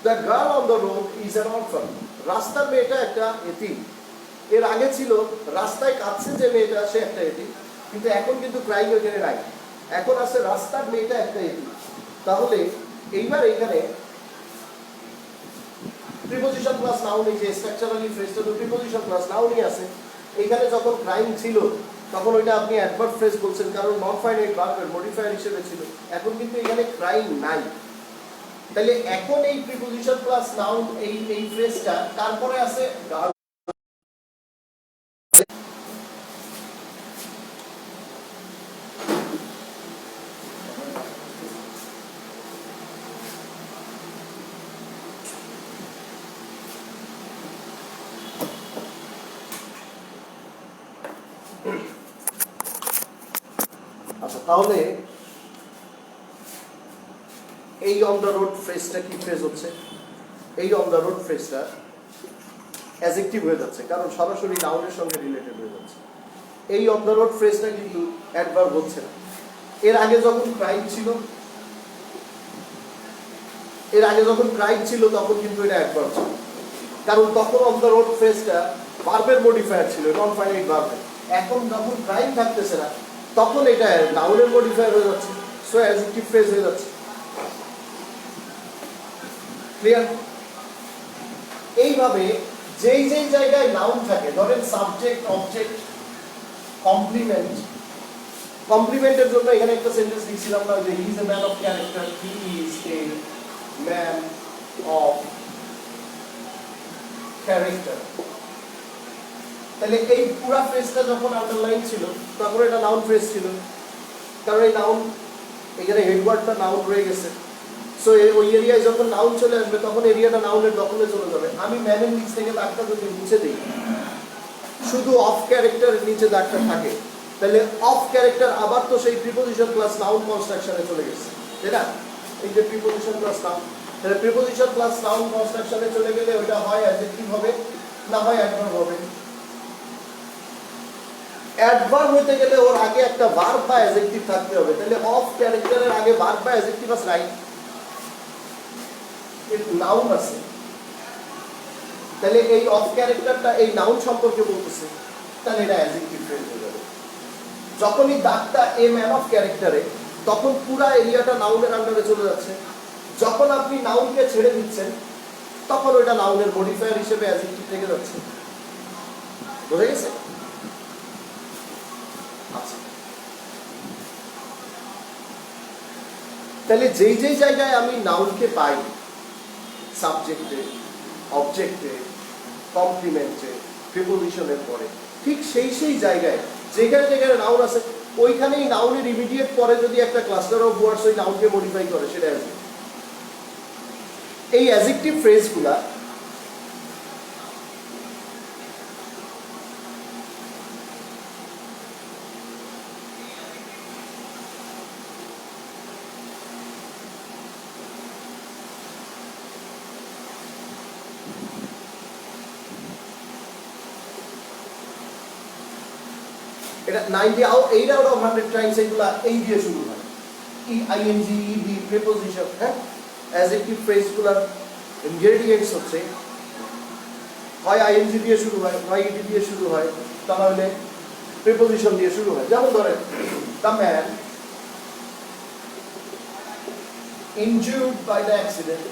the girl on the road is an orphan, রাস্তার মেয়েটা একটা এতিম। এর আগে ছিল রাস্তায় কাঁদছে যে মেয়েটা সে একটা এতিম, কিন্তু এখন কিন্তু ক্রাইং ওখানে নাই, এখন আছে রাস্তার মেয়েটা একটা এতিম। তাহলে এইবার এখানে প্রিপোজিশন প্লাস নাউন, এই যে স্ট্রাকচারালি ফ্রেজটা তো প্রিপোজিশন প্লাস নাউনই আছে। এখানে যখন ক্রাইং ছিল তখন ওইটা আপনি অ্যাডভার্ব ফ্রেজ বলছেন, কারণ নন ফাইনাইট ভার্বের মডিফায়ার হিসেবে ছিল। এখন কিন্তু এখানে ক্রাইং নাই, তাহলে এখন এই প্রিপোজিশন প্লাস নাউন এই ফ্রেজটা তারপরে আছে গার্ল। আচ্ছা, তাহলে এই অন দ্য রোড ফ্রেজটা কি ফ্রেজ হচ্ছে? এই অন দ্য রোড ফ্রেজটা অ্যাডজেক্টিভ হয়ে যাচ্ছে, কারণ সরাসরি নাউনের সঙ্গে রিলেটেড হয়ে যাচ্ছে। এই অন দ্য রোড ফ্রেজটা কিন্তু অ্যাডভার্ব হচ্ছে না। এর আগে যখন ক্রাইম ছিল, তখন কিন্তু এটা অ্যাডভার্ব ছিল, কারণ তখন অন দ্য রোড ফ্রেজটা ভার্বের মডিফায়ার ছিল, নন ফাইনাইট ভার্বের। এখন যখন ক্রাইম থাকতেছে না, তখন এটা নাউনের মডিফায়ার হয়ে যাচ্ছে, সো অ্যাডজেক্টিভ ফ্রেজ হয়ে যাচ্ছে। ক্লিয়ার? এইভাবে যেই জায়গায় নাউন থাকে, ধরেন সাবজেক্ট, অবজেক্ট, কমপ্লিমেন্ট। কমপ্লিমেন্টের জন্য এখানে একটা সেন্টেন্স লিখছিলাম না যে হি is a man of character, he is a man of character. তাহলে এই পুরো ফ্রেজটা যখন আন্ডারলাইন ছিল, তখন এটা নাউন ফ্রেজ ছিল, কারণ এই নাউন এখানে হেডওয়ার্ডটা নাউন রয়ে গেছে। সো ওই এরিয়ায় যখন নাউন চলে আসবে, তখন এরিয়াটা নাউনের দখলে চলে যাবে। আমি ম্যানের নিচ থেকে দাগটা যদি মুছে দিই, শুধু অফ ক্যারেক্টারের নিচে দাগটা থাকে, তাহলে অফ ক্যারেক্টার আবার তো সেই প্রিপোজিশন প্লাস নাউন কনস্ট্রাকশনে চলে গেছে, তাই না? এই যে প্রিপোজিশন প্লাস নাউন, তাহলে প্রিপোজিশন প্লাস নাউন কনস্ট্রাকশনে চলে গেলে ওইটা হয় অ্যাডজেক্টিভ হবে, না হয় অ্যাডভার্ব হবে। অ্যাডভার্ব হতে গেলে ওর আগে একটা ভার্ব বা অ্যাডজেক্টিভ থাকতে হবে। তাহলে অফ ক্যারেক্টারের আগে ভার্ব বা অ্যাডজেক্টিভ আছে, রাইট? নাউন আছে, তাহলে এই অফ ক্যারেক্টারটা এই নাউন সম্পর্কে বলতেছে, তাহলে এটা অ্যাডজেক্টিভ ফ্রেজ হয়ে যাবে। যখনই দাগটা এ ম্যান অফ ক্যারেক্টারে, তখন পুরো এরিয়াটা নাউনের আন্ডারে চলে যাচ্ছে। যখন আপনি নাউনকে ছেড়ে দিচ্ছেন, তখন ওইটা নাউনের মডিফায়ার হিসেবে অ্যাডজেক্টিভ থেকে যাচ্ছে। বুঝে গেছে? আচ্ছা, তাহলে যেই জায়গায় আমি নাউনকে পাই, সাবজেক্টে, অবজেক্টে, কমপ্লিমেন্টে, প্রিপোজিশনের পরে, ঠিক সেই জায়গায় যেখানে নাউন আছে, ওইখানেই নাউনের ইমিডিয়েট পরে যদি একটা ক্লাস্টার অফ ওয়ার্ডস ওই নাউনকে মডিফাই করে, সেটা অ্যাডজেক্টিভ। এই অ্যাডজেক্টিভ ফ্রেজগুলা এটা 98 out of 100 টাইমস এগুলা এই দিয়ে শুরু হয়। আইএনজি, ইডি, প্রিপোজিশন, হ্যাঁ, অ্যাডজেক্টিভ ফ্রেজগুলোর ইনগ্রেডিয়েন্টস হচ্ছে হয় আইএনজি দিয়ে শুরু হয়, হয় ইডি দিয়ে শুরু হয়, তাহলে প্রিপোজিশন দিয়ে শুরু হয়। যেমন ধরেন, the man injured by the accident,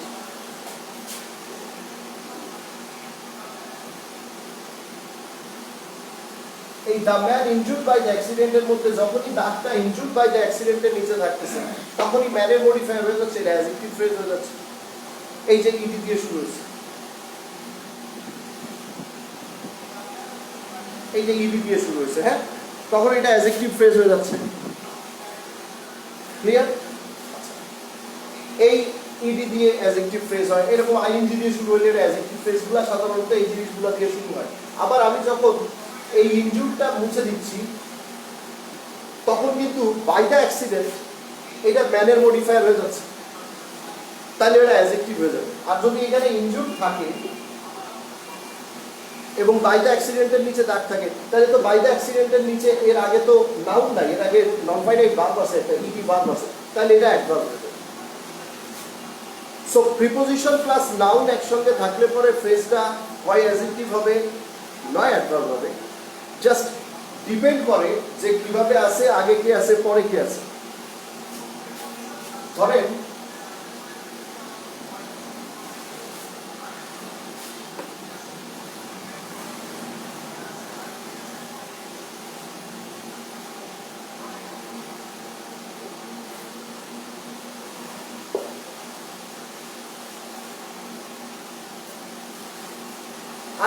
এই the man injured by the অ্যাক্সিডেন্টের মধ্যে যখনই দাগটা ইনজুর্ড বাই দ্য অ্যাক্সিডেন্টের নিচে থাকতেছে, তখনই ম্যানের মডিফায়ার হয়ে যাচ্ছে, এটা অ্যাডজেক্টিভ ফ্রেজ হয়ে যাচ্ছে। এই যে ইডি দিয়ে শুরু হয়েছে, এই যে ইডি দিয়ে শুরু হয়েছে, হ্যাঁ, তখন এটা অ্যাডজেক্টিভ ফ্রেজ হয়ে যাচ্ছে। ক্লিয়ার? এই ইডি দিয়ে অ্যাডজেক্টিভ ফ্রেজ হয়, এরকম আইএনজি দিয়ে শুরু হলে অ্যাডজেক্টিভ ফ্রেজগুলো সাধারণত এই জিনিসগুলো দিয়ে শুরু হয়। আবার আমি যখন এই ইনজুরটা মুছে দিচ্ছি, তখন কিন্তু বাই দ্য অ্যাক্সিডেন্ট এটা ম্যানের মডিফায়ার হয়ে যাচ্ছে, তাহলে এটা অ্যাডজেক্টিভ হয়ে যাবে। আর যদি এখানে ইনজুর থাকে এবং বাই দ্য অ্যাক্সিডেন্টের নিচে দাগ থাকে, তাহলে তো বাই দ্য অ্যাক্সিডেন্টের নিচে এর আগে তো নাউন নাই, এর আগে নন ফাইনাইট ভার্ব আছে, একটা ইডি ভার্ব আছে, তাহলে এটা অ্যাডভার্ব হয়ে যাবে। সো প্রিপোজিশন প্লাস নাউন একসঙ্গে থাকলে পরে ফ্রেজটা হয় অ্যাডজেক্টিভ হবে, নয় অ্যাডভার্ব হবে। জাস্ট ডিপেন্ড করে যে কিভাবে আছে, আগে কি আছে, পরে কি আছে। ধরেন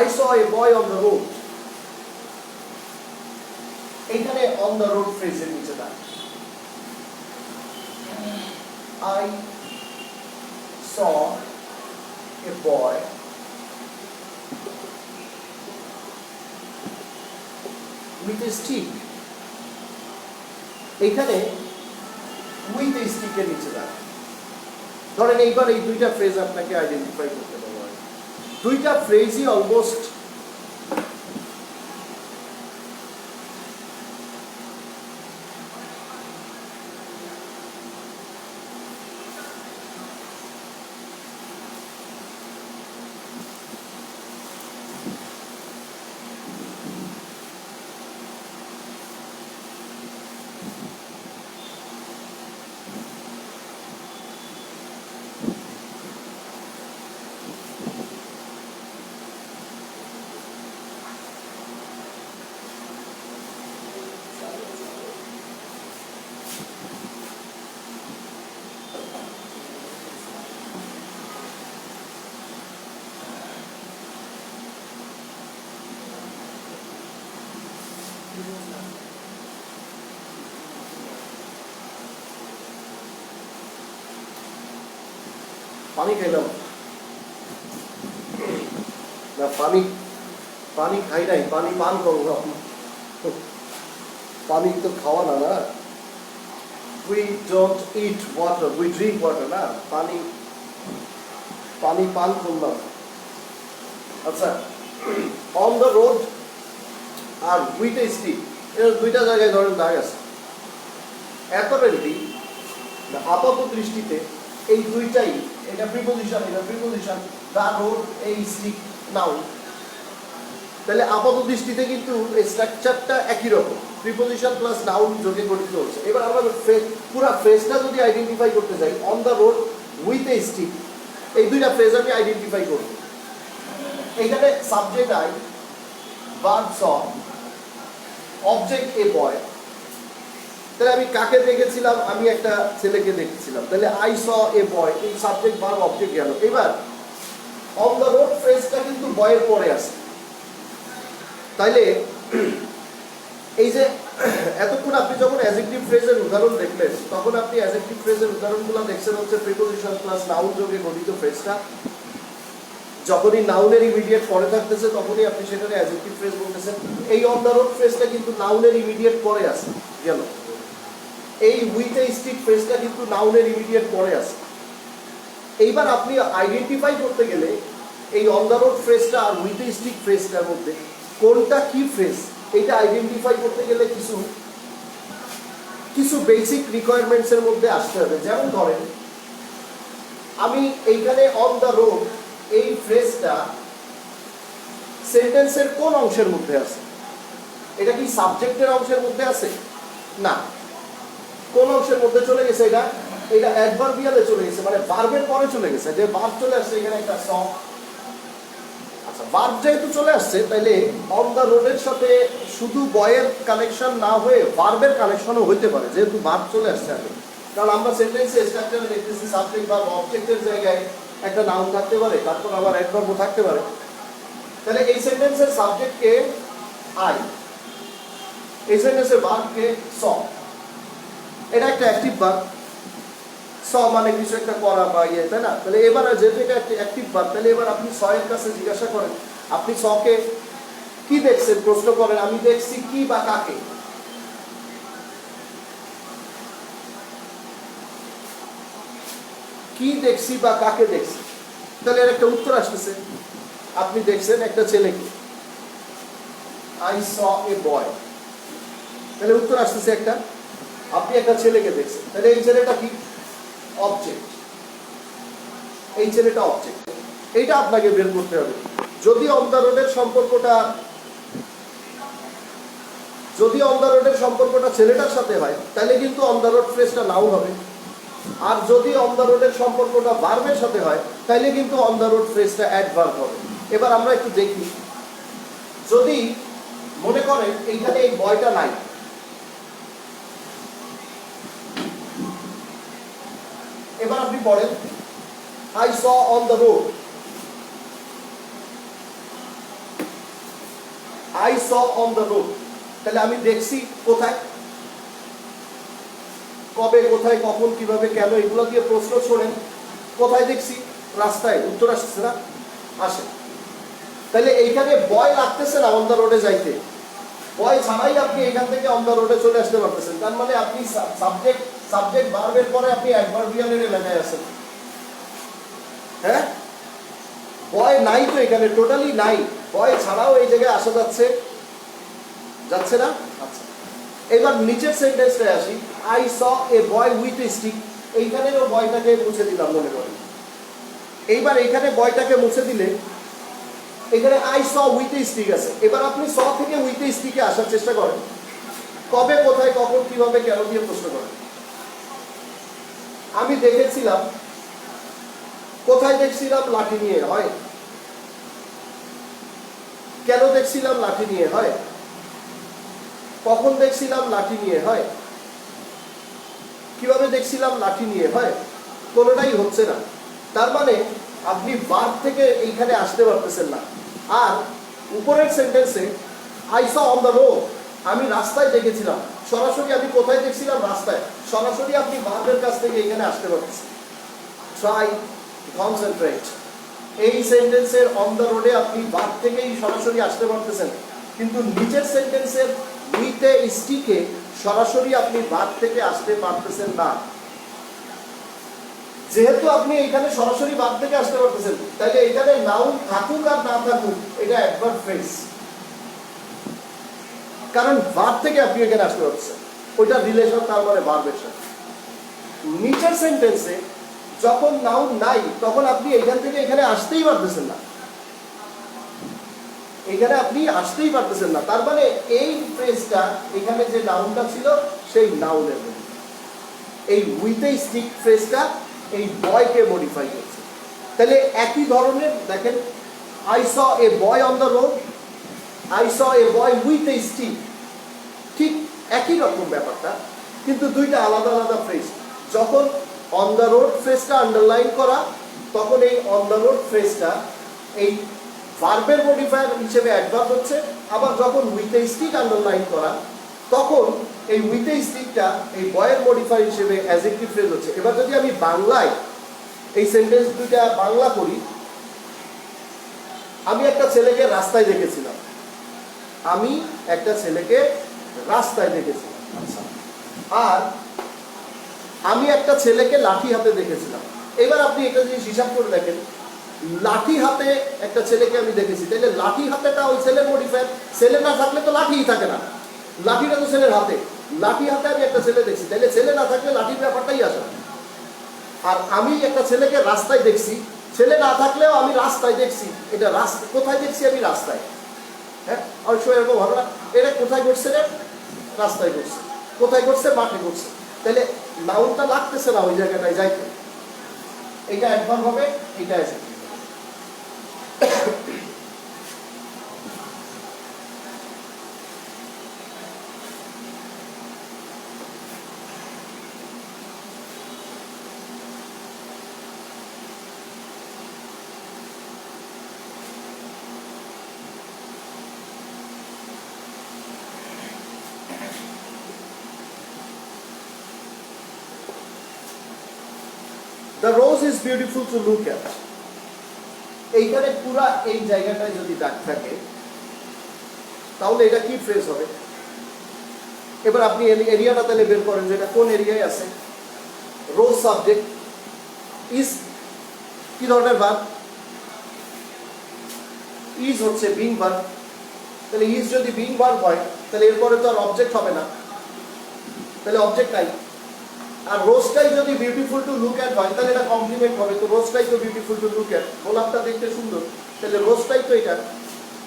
I saw a boy on the road. এইখানে on the road ফ্রেজের নিচে দাঁড়ায় I saw a boy with a stick. এইখানে with a stick এর নিচে দাঁড়ায়। ধরেন এইবার এই দুইটা ফ্রেজ আপনাকে আইডেন্টিফাই করতে বলা হয়। দুইটা ফ্রেজই অলমোস্ট পানি খাইলাম না, পানি খাই নাই, পানি পান করবো। পানি তো খাওয়া না, না we don't eat water, we drink water, না পানি পান করলাম। আচ্ছা, on the road R with a stick, এর দুইটা জায়গায় ধরেন দাগ আছে। অ্যাপারেন্টলি আপাত দৃষ্টিতে এই দুইটাই, এটা প্রিপোজিশন, এটা প্রিপোজিশন, দা রোড, এই স্টিক নাউন। তাহলে আপাত দৃষ্টিতে কিন্তু এই স্ট্রাকচারটা একই রকম, প্রিপোজিশন প্লাস নাউন যোগে গঠিত হচ্ছে। এবার আমরা পুরো ফ্রেজটা যদি আইডেন্টিফাই করতে চাই, on the road with a stick, এই দুইটা ফ্রেজ আমি আইডেন্টিফাই করব। এখানে subject I, verb saw, object a boy. তাহলে আমি কাকে দেখেছিলাম? আমি একটা ছেলেকে দেখেছিলাম। তাহলে আই স এ বয়, এই সাবজেক্ট ভার্ব অবজেক্ট গেল। এবার অন দ্য রোড ফ্রেজটা কিন্তু বয়ের পরে আছে। তাইলে এই যে এতক্ষণ আপনি যখন অ্যাডজেক্টিভ ফ্রেজের উদাহরণ দেখলেন, তখন আপনি অ্যাডজেক্টিভ ফ্রেজের উদাহরণগুলো দেখছেন হচ্ছে প্রিপোজিশন প্লাস নাউন যোগে গঠিত ফ্রেজটা। যখনই নাউনের ইমিডিয়েট পরে থাকতেছে তখনই আপনি সেখানে অ্যাডজেক্টিভ ফ্রেজ বলতেছেন। এই অন দ্য রোড ফ্রেজটা কিন্তু নাউনের ইমিডিয়েট পরে আছে গেল। এই উইথ এ স্টিক ফ্রেজটা কিন্তু নাউনের ইমিডিয়েট পরে আছে। এইবার আপনি আইডেন্টিফাই করতে গেলে এই অন দ্য রোড ফ্রেজটা আর উইথ এ স্টিক ফ্রেজটার মধ্যে কোনটা কি ফ্রেজ, এটা আইডেন্টিফাই করতে গেলে কিছু বেসিক রিকোয়ারমেন্টসের মধ্যে আসতে হবে। যেমন ধরেন, আমি এইখানে অন দ্য রোড এই ফ্রেজটা সেন্টেন্সের কোন অংশের মধ্যে আছে? এটা কি সাবজেক্টের অংশের মধ্যে আছে? না। কোন অংশের মধ্যে চলে গেছে? এটা অ্যাডভার্বিয়ালে চলে গেছে, মানে ভার্বের পরে চলে গেছে। যে ভার্ব চলে আসছে এখানে একটা স। আচ্ছা, ভার্ব যেহেতু চলে আসছে, তাইলে অন দ্য রোডের সাথে শুধু বয়ের কানেকশন না হয়ে ভার্বের কানেকশনও হইতে পারে, যেহেতু ভার্ব চলে আসছে আগে। কারণ আমরা সেন্টেন্সে স্ট্রাকচারে দেখতেছি সাবজেক্ট ভার্ব অবজেক্টের জায়গায় একটা নাউন থাকতে পারে, তারপর আবার অ্যাডভার্বও থাকতে পারে। তাহলে এই সেন্টেন্সের সাবজেক্টকে আই, এই সেন্টেন্সের ভার্বকে স। এটা একটা অ্যাক্টিভ ভার্ব। স মানে কিছু একটা করা বা ইয়ে, তাই না? তাহলে এবার যেহেতু এটা একটা অ্যাক্টিভ ভার্ব, তাহলে এবার আপনি স এর কাছে জিজ্ঞাসা করেন, আপনি সকে কি দেখছেন? প্রশ্ন করেন, আমি দেখছি কি বা কাকে। কি দেখছি বা কাকে দেখছি? তাহলে এর একটা উত্তর আসতেছে, আপনি দেখছেন একটা ছেলেকে, আই স এ বয়। তাহলে উত্তর আসতেছে একটা, আপনি একটা ছেলেকে দেখছেন। তাহলে এই ছেলেটা কি? অবজেক্ট। এই ছেলেটা অবজেক্ট। এইটা আপনাকে বের করতে হবে। যদি অন দ্য রোডের সম্পর্কটা ছেলেটার সাথে হয়, তাহলে কিন্তু অন দ্য রোড ফ্রেজটা নাউন হবে। আর যদি অন দ্য রোডের সম্পর্কটা ভার্বের সাথে হয়, তাহলে কিন্তু অন দ্য রোড ফ্রেজটা অ্যাডভার্ব হবে। এবার আমরা একটু দেখি, যদি মনে করেন এইখানে এই বয়টা নাই, এবার আপনি পড়েন, I saw on the road I saw on the road, তাহলে আমি দেখছি কোথায়, কবে, কোথায়, কখন, কিভাবে, কেন, এগুলো দিয়ে প্রশ্ন শোনেন। কোথায় দেখছি? রাস্তায়। উত্তর আসছে না? আসে। তাহলে এইখানে বয় লাগতেছে না অন দ্য রোডে যাইতে, বয় ছাড়াই আপনি এখান থেকে অন দ্য রোডে চলে আসতে পারতেছেন। তার মানে আপনি সাবজেক্ট ভার্বের পরে আপনি অ্যাডভার্বিয়ালের এলাকায় আছেন। হ্যাঁ, বয় নাই তো এখানে, টোটালি নাই, বয় ছাড়াও এই জায়গায় আসা যাচ্ছে, যাচ্ছে না? আচ্ছা, এবার নিচের সেন্টেন্সটায় আসি। I saw A boy with a stick, এইখানেও বয়টাকে মুছে দিলাম মনে করেন। এইবার এখানে বয়টাকে মুছে দিলে এখানে I saw with a stick আছে। এবার আপনি স থেকে উইথ এ স্টিকে আসার চেষ্টা করেন। কবে, কোথায়, কখন, কিভাবে, কেন দিয়ে প্রশ্ন করেন। আমি দেখেছিলাম, কোথায় দেখছিলাম? লাঠি নিয়ে, হয়। কেন দেখছিলাম? লাঠি নিয়ে, হয়। কখন দেখছিলাম? লাঠি নিয়ে, হয়। কিভাবে দেখছিলাম? লাঠি নিয়ে, হয়। কোনোটাই হচ্ছে না। তার মানে আপনি ভার্ব থেকে এইখানে আসতে পারতেছেন না। আর উপরের সেন্টেন্সে I saw on the road, আমি রাস্তায় দেখেছিলাম, সরাসরি আমি কোথায় দেখছিলাম? রাস্তায়। সরাসরি আপনি ভার্বের কাছ থেকে এখানে আসতে পারতেছেন। ট্রাই, কনসেন্ট্রেট, এই সেন্টেন্সের অন দ্য রোডে আপনি ভার্ব থেকেই সরাসরি আসতে পারতেছেন, কিন্তু নিচের সেন্টেন্সের উইথ এ স্টিকে সরাসরি আপনি ভার্ব থেকে আসতে পারতেছেন না। যেহেতু আপনি এখানে সরাসরি ভার্ব থেকে আসতে পারতেছেন, তাহলে এখানে নাউন থাকুক আর না থাকুক, এটা অ্যাডভার্ব ফ্রেজ, কারণ ভার্ব থেকে আপনি এখানে আসতে পারতেছেন, ওইটা রিলেশন, তার মানে ভার্বের সাথে। নিচের সেন্টেন্সে যখন নাউন নাই, তখন আপনি এখান থেকে এখানে আসতেই পারতেছেন না, এখানে আপনি আসতেই পারতেছেন না। তার মানে এই ফ্রেজটা, এখানে যে নাউনটা ছিল সেই নাউনের মধ্যে, এই উইথ এ স্টিক ফ্রেজটা এই বয়কে মডিফাই করছে। তাহলে একই ধরনের দেখেন, I saw A boy on the road, I saw A boy with a stick, ঠিক একই রকম ব্যাপারটা, কিন্তু দুইটা আলাদা আলাদা ফ্রেজ। যখন অন দ্য রোড ফ্রেজটা আন্ডারলাইন করা, তখন এই অন দ্য রোড ফ্রেজটা এই ভার্বের মডিফায়ার হিসেবে অ্যাডভার্ব হচ্ছে। আবার যখন উইথ এ স্টিক আন্ডারলাইন করা, তখন এই উইথ এ স্টিকটা এই বয়ের মডিফায়ার হিসেবে অ্যাডজেক্টিভ ফ্রেজ হচ্ছে। এবার যদি আমি বাংলায় এই সেন্টেন্স দুইটা বাংলা করি, আমি একটা ছেলেকে রাস্তায় দেখেছিলাম, আমি একটা ছেলেকে রাস্তায় দেখেছিলাম। আচ্ছা, আর আমি একটা ছেলেকে লাঠি হাতে দেখেছিলাম। এবার আপনি একটা জিনিস হিসাব করে দেখেন, লাঠি হাতে একটা ছেলেকে আমি দেখেছি, তাহলে লাঠি হাতেটা ওই ছেলের মডিফায়ার, ছেলে না থাকলে তো লাঠিই থাকে না, লাঠিটা তো ছেলের হাতে, লাঠি হাতে আমি একটা ছেলে দেখছি, তাহলে ছেলে না থাকলে লাঠির ব্যাপারটাই আসে। আর আমি একটা ছেলেকে রাস্তায় দেখছি, ছেলে না থাকলেও আমি রাস্তায় দেখছি, এটা রাস্তা, কোথায় দেখছি? আমি রাস্তায়। হ্যাঁ, অনেক সময় এরকম হবে না, এটা কোথায় ঘটছে রে? রাস্তায় ঘটছে। কোথায় ঘটছে? মাঠে ঘটছে। তাহলে নাউনটা লাগতেছে না ওই জায়গাটায় যাইতে, এটা অ্যাডভার্ব হবে, এটা adjective. The rose is beautiful to look at. এইখানে পুরা এই জায়গাটায় যদি দাগ থাকে, তাহলে এটা কি ফ্রেজ হবে? এবার আপনি এরিয়াটা তাহলে বের করেন, যেটা কোন এরিয়ায় আছে। রোজ সাবজেক্ট, ইজ কি ধরনের ভার্ব? ইজ হচ্ছে বিং ভার্ব। তাহলে ইজ যদি বিং ভার্ব হয়, তাহলে এরপরে তো আর অবজেক্ট হবে না, তাহলে অবজেক্ট নাই। আর রোজটাই যদি বিউটিফুল টু লুক অ্যাট হয়, তাহলে এটা কমপ্লিমেন্ট হবে। তো রোজটাই তো বিউটিফুল টু লুক অ্যাট, গোলাপটা দেখতে সুন্দর, তাহলে রোজটাই তো এটা,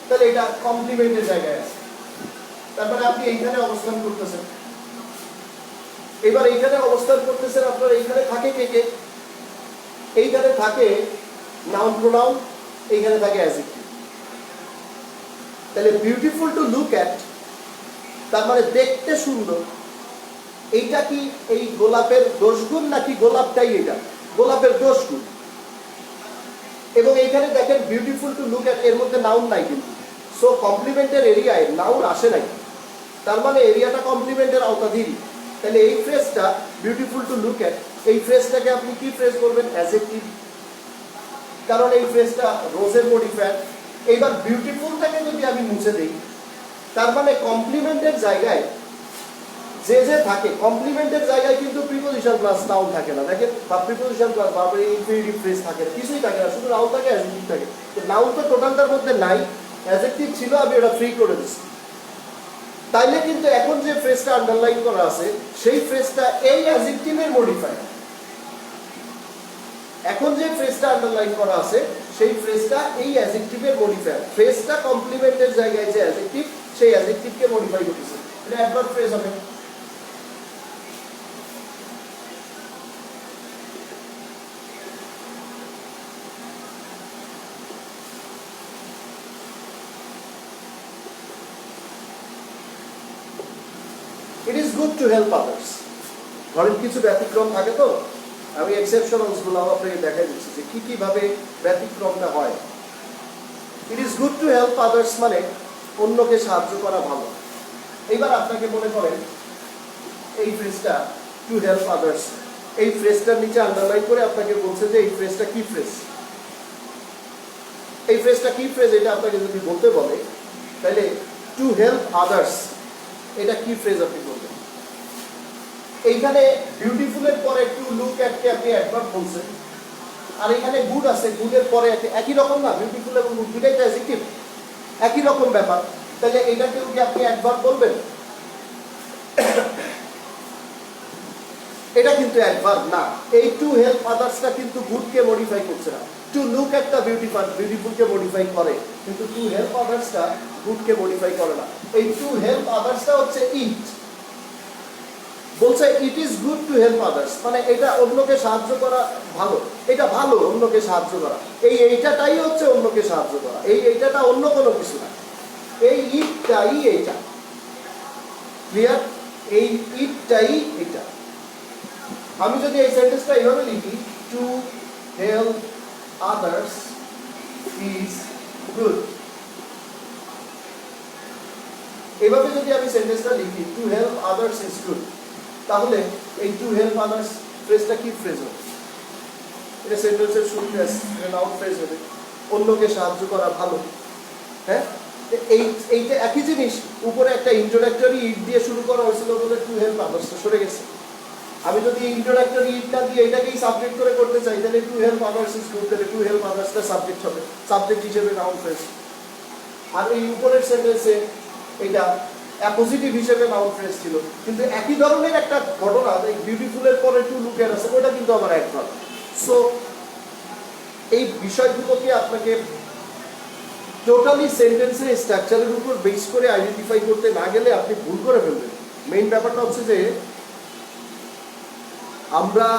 তাহলে এটা কমপ্লিমেন্টের জায়গায় আছে। তারপরে আপনি এইখানে অবস্থান করতেছেন, এবার এইখানে অবস্থান করতেছেন, আপনার এইখানে থাকে কে কে? এইখানে থাকে নাউন প্রোনাউন, এইখানে থাকে অ্যাডজেক্টিভ। তাহলে বিউটিফুল টু লুক অ্যাট, তার মানে দেখতে সুন্দর। এইটা কি এই গোলাপের দোষগুণ নাকি গোলাপটাই এটা? গোলাপের দোষগুণ। এবং এইখানে দেখেন বিউটিফুল টু লুক অ্যাট, এর মধ্যে নাউন নাই কিন্তু, সো কমপ্লিমেন্টের এরিয়ায় নাউন আসে নাই, তার মানে এরিয়াটা কমপ্লিমেন্টের আওতাধীন। তাহলে এই ফ্রেজটা বিউটিফুল টু লুক এট, এই ফ্রেজটাকে আপনি কি ফ্রেজ করবেন? অ্যাডজেক্টিভ, কারণ এই ফ্রেজটা রোজের মডিফায়ার। এইবার বিউটিফুলটাকে যদি আমি মুছে দিই, তার মানে কমপ্লিমেন্টের জায়গায় যে থাকে, কমপ্লিমেন্টের জায়গায় কিন্তু প্রিপোজিশন প্লাস নাউন থাকে না, দেখেন, বা প্রিপোজিশন প্লাস বা ইনফিনিটিভ ফ্রেজ থাকে না, কিছুই থাকে না, শুধু নাউন থাকে, অ্যাডজেক্টিভ থাকে। তো নাউন তো টোটালটার মধ্যে নাই, অ্যাডজেক্টিভ ছিল, আমি ওটা ফ্রি করে দিচ্ছি। তাইলে কিন্তু এখন যে ফ্রেজটা আন্ডারলাইন করা আছে সেই ফ্রেজটা এই অ্যাডজেক্টিভের মডিফায়ার। এখন যে ফ্রেজটা আন্ডারলাইন করা আছে সেই ফ্রেজটা এই অ্যাডজেক্টিভের মডিফায়ার। ফ্রেজটা কমপ্লিমেন্টের জায়গায় যে অ্যাডজেক্টিভ, সেই অ্যাডজেক্টিভকে মডিফাই করতেছে। এটা অ্যাডভার্ব ফ্রেজ হবে। It is good to help others. ধরেন কিছু ব্যতিক্রম থাকে, তো আমি এক্সেপশনালসগুলো আপনাকে দেখাই দিচ্ছি যে কি কিভাবে ব্যতিক্রমটা হয়। It is good to help others মানে অন্যকে সাহায্য করা ভালো। এইবার আপনাকে মনে করেন এই ফ্রেজটা টু হেল্প আদার্স, এই ফ্রেজটার নিচে আন্ডারলাইন করে আপনাকে বলছে যে এই ফ্রেজটা কি ফ্রেজ, এই ফ্রেজটা কি ফ্রেজ, এটা আপনাকে যদি বলতে বলে তাহলে টু হেল্প আদার্স এটা কি ফ্রেজ আপনি বলবেন? এইখানে বিউটিফুলের পরে টু লুক অ্যাটকে আপনি অ্যাডভার্ব বলছেন, আর এখানে গুড আছে, গুডের পরে একই রকম না, বিউটিফুল এবং গুড দুটাই তো অ্যাডজেক্টিভ, একই রকম ব্যাপার। তাহলে এইটাকেও কি আপনি অ্যাডভার্ব বলবেন? এটা কিন্তু অ্যাডভার্ব না। এই টু হেল্প আদার্সটা কিন্তু গুডকে মডিফাই করছে না। টু লুক একটা বিউটিফুলকে মডিফাই করে, কিন্তু টু হেল্প আদার্সটা গুডকে মডিফাই করে না। এই টু হেল্প আদার্সটা হচ্ছে ইট, বলছে it is good to help others, মানে এটা অন্যকে সাহায্য করা ভালো, এটা ভালো অন্যকে সাহায্য করা। এইটাটাই হচ্ছে অন্যকে সাহায্য করা, এইটাটা অন্য কোনো কিছু না, এই ইটটাই এইটা। ক্লিয়ার? এই ইটটাই এটা। আমি যদি এই সেন্টেন্সটা এইভাবে লিখি, to help others is good, এভাবে যদি আমি সেন্টেন্সটা লিখি, to help others is good, তাহলে এই টু হেল্প আদার্স ফ্রেজটা কি ফ্রেজ হবে? এটা সেন্টেন্সের শুরুতে এটা নাউন ফ্রেজ হবে, অন্যকে সাহায্য করা ভালো। হ্যাঁ, এইটা একই জিনিস, উপরে একটা ইন্ট্রোডাক্টরি ইট দিয়ে শুরু করা হয়েছিল বলে টু হেল্প আদার্সটা সরে গেছে। আমি যদি ইন্ট্রোডাক্টরি ইটটা দিয়ে এটাকেই সাবজেক্ট করে করতে চাই, তাহলে to help others is good, তাহলে টু হেল্প আদার্সটা সাবজেক্ট হবে, সাবজেক্ট হিসেবে নাউন ফ্রেজ। আর এই উপরের সেন্টেন্সে এটা অ্যাপোজিটিভ হিসেবে নাউন ফ্রেজ ছিল, কিন্তু একই ধরনের একটা ঘটনা, বিউটিফুলের পরে টু লুকের আছে, ওটা কিন্তু আমার অ্যাডভার্ব। সো এই বিষয়গুলোকে আপনাকে টোটালি সেন্টেন্সের স্ট্রাকচারের উপর বেস করে আইডেন্টিফাই করতে না গেলে আপনি ভুল করে ফেলবেন। মেইন ব্যাপারটা হচ্ছে যে আমরা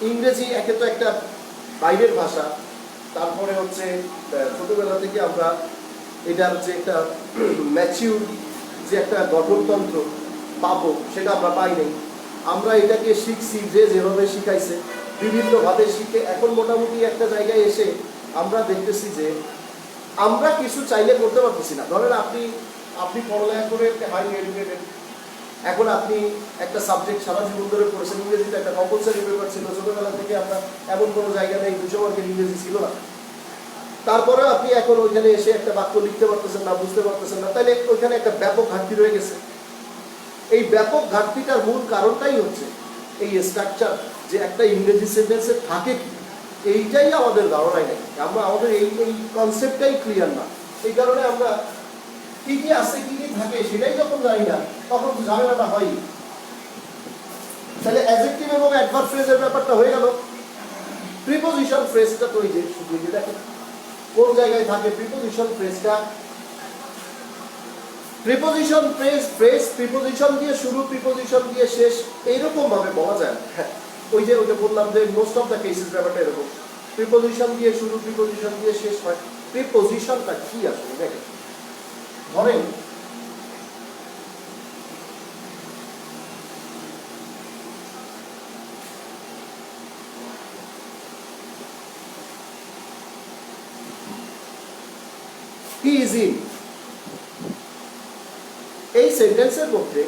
ইংরেজি একে তো একটা বাইরের ভাষা, তারপরে হচ্ছে ছোটবেলা থেকে আমরা এটার যে একটা ম্যাচিউর যে একটা গঠনতন্ত্র পাবো সেটা আমরা পাই নাই। আমরা এটাকে শিখছি যে যেভাবে শিখাইছে, বিভিন্নভাবে শিখে এখন মোটামুটি একটা জায়গায় এসে আমরা দেখতেছি যে আমরা কিছু চাইলে করতে পারতেছি না। ধরেন আপনি পড়ালেখা করে হাই এডুকেটেড, এখন আপনি একটা সাবজেক্ট সারা জীবন ধরে পড়েছেন, ইংরেজিটা একটা কম্পালসারি পেপার ছিল, ছোটবেলা থেকে আমরা এমন কোনো জায়গা নেই 200 মার্কের ইংরেজি ছিল না, তারপরে আপনি এখন ওইখানে এসে একটা বাক্য লিখতে পারতেছেন না, বুঝতে পারতেছেন না, তাহলে ওইখানে একটা ব্যাপক ঘাটতি রয়ে গেছে। এই ব্যাপক ঘাটতিটার মূল কারণটাই হচ্ছে এই স্ট্রাকচার, যে একটা ইংরেজি সেন্টেন্সে থাকে কি, এইটাই আমাদের ধারণাই নেই, আমাদের এই কনসেপ্টটাই ক্লিয়ার না। এই কারণে আমরা কি কি আছে কি কি থাকে সেটাই যখন জানি না, তখন ঝামেলাটা হয়। তাহলে অ্যাডজেক্টিভ এবং অ্যাডভার্ব ফ্রেজের ব্যাপারটা হয়ে গেল। প্রিপোজিশন ফ্রেজটা তো এই যে শুধু দেখেন কোন জায়গায় থাকে প্রিপোজিশন ফ্রেজটা। প্রিপোজিশন ফ্রেজ প্রিপোজিশন দিয়ে শুরু, প্রিপোজিশন দিয়ে শেষ, এইরকম ভাবে বলা যায়। হ্যাঁ, ওইটা বললাম যে মোস্ট অফ দ্য কেসেস ব্যাপারটা এরকম, প্রিপোজিশন দিয়ে শুরু, প্রিপোজিশন দিয়ে শেষ হয়। প্রিপোজিশনটা কি আসলে দেখেন, ধরেন হি ইজ ইন, এই সেন্টেন্সের মধ্যে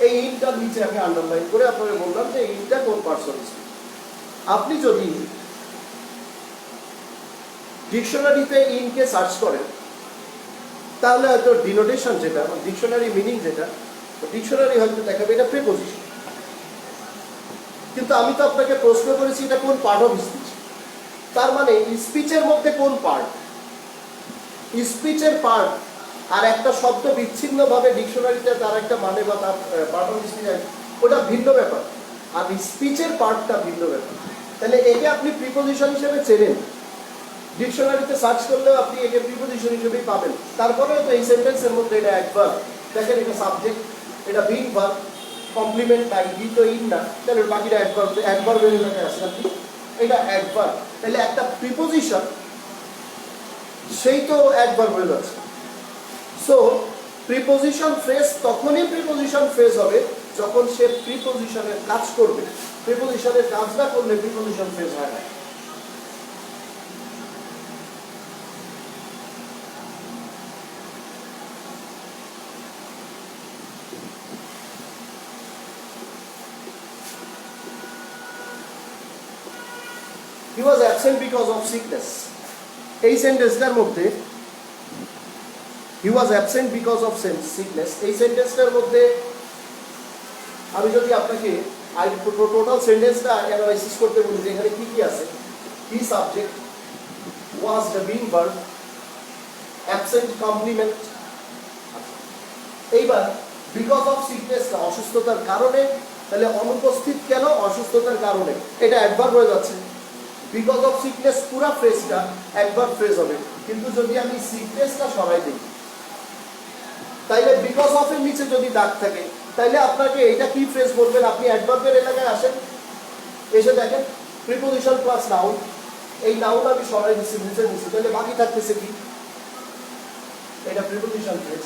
এই ইনটার নিচে আমি আন্ডারলাইন করে আপনাকে বললাম যে ইনটা কোন পার্সন স্পিক। আপনি যদি ডিকশনারিতে ইনকে সার্চ করেন তাহলে হয়তো ডিনোটেশন যেটা, ডিকশনারি মিনিং যেটা, ডিকশনারি হয়তো দেখাবে এটা প্রিপোজিশন। কিন্তু আমি তো আপনাকে প্রশ্ন করেছি এটা কোন পার্ট অফ স্পিচ, তার মানে স্পিচের মধ্যে কোন পার্ট, স্পিচের পার্ট আর একটা শব্দ বিচ্ছিন্নভাবে ডিকশনারিতে তার একটা মানে বা তার পার্ট অফ স্পিচ ওটা ভিন্ন ব্যাপার, আর স্পিচের পার্টটা ভিন্ন ব্যাপার। তাহলে একে আপনি প্রিপোজিশন হিসেবে চেনেন, ডিকশনারিতে সার্চ করলেও আপনি একে প্রিপোজিশন হিসেবেই পাবেন। তারপরেও তো এই সেন্টেন্সের মধ্যে এটা অ্যাডভার্ব, দেখেন এটা সাবজেক্ট, এটা বিং ভার্ব, কমপ্লিমেন্ট নাই, বি তো ইন না, তাহলে বাকিটা অ্যাডভার্ব, অ্যাডভার্বের এলাকায় আছে নাকি, এটা অ্যাডভার্ব। তাহলে একটা প্রিপোজিশন সেই তো অ্যাডভার্ব হয়ে যাচ্ছে। সো প্রিপোজিশন ফ্রেজ তখনই প্রিপোজিশন ফ্রেজ হবে যখন সে প্রিপোজিশনের কাজ করবে। প্রিপোজিশনের কাজ না করলে প্রিপোজিশন ফ্রেজ হয় না। He was absent because of sickness, এই সেন্টেন্সটার মধ্যে he was absent because of sickness, এই সেন্টেন্সটার মধ্যে আমি যদি আপনাকে টোটাল সেন্টেন্সটা অ্যানালাইসিস করতে বলি যে এখানে কি কি আছে, he subject, was the being verb, absent complement. এইবার বিকজ অফ সিকনেস, অসুস্থতার কারণে, তাহলে অনুপস্থিত কেন, অসুস্থতার কারণে, এটা অ্যাডভার্ব হয়ে যাচ্ছে। বিকজ অফ সিকনেস পুরো ফ্রেজটা অ্যাডভার্ব ফ্রেজ হবে, কিন্তু যদি আমি সিকনেসটা সরাই দিই তাইলে বিকজ অফ এর নিচে যদি দাগ থাকে তাইলে আপনাকে এটা কি ফ্রেজ বলবেন, আপনি অ্যাডভার্বের এলাকায় আসেন, এসে দেখেন প্রিপোজিশন প্লাস নাউন, এই নাউন আমি সরাই দিচ্ছি, নিচে দিচ্ছি, তাহলে বাকি থাকতেছে কি, এটা প্রিপোজিশন ফ্রেজ।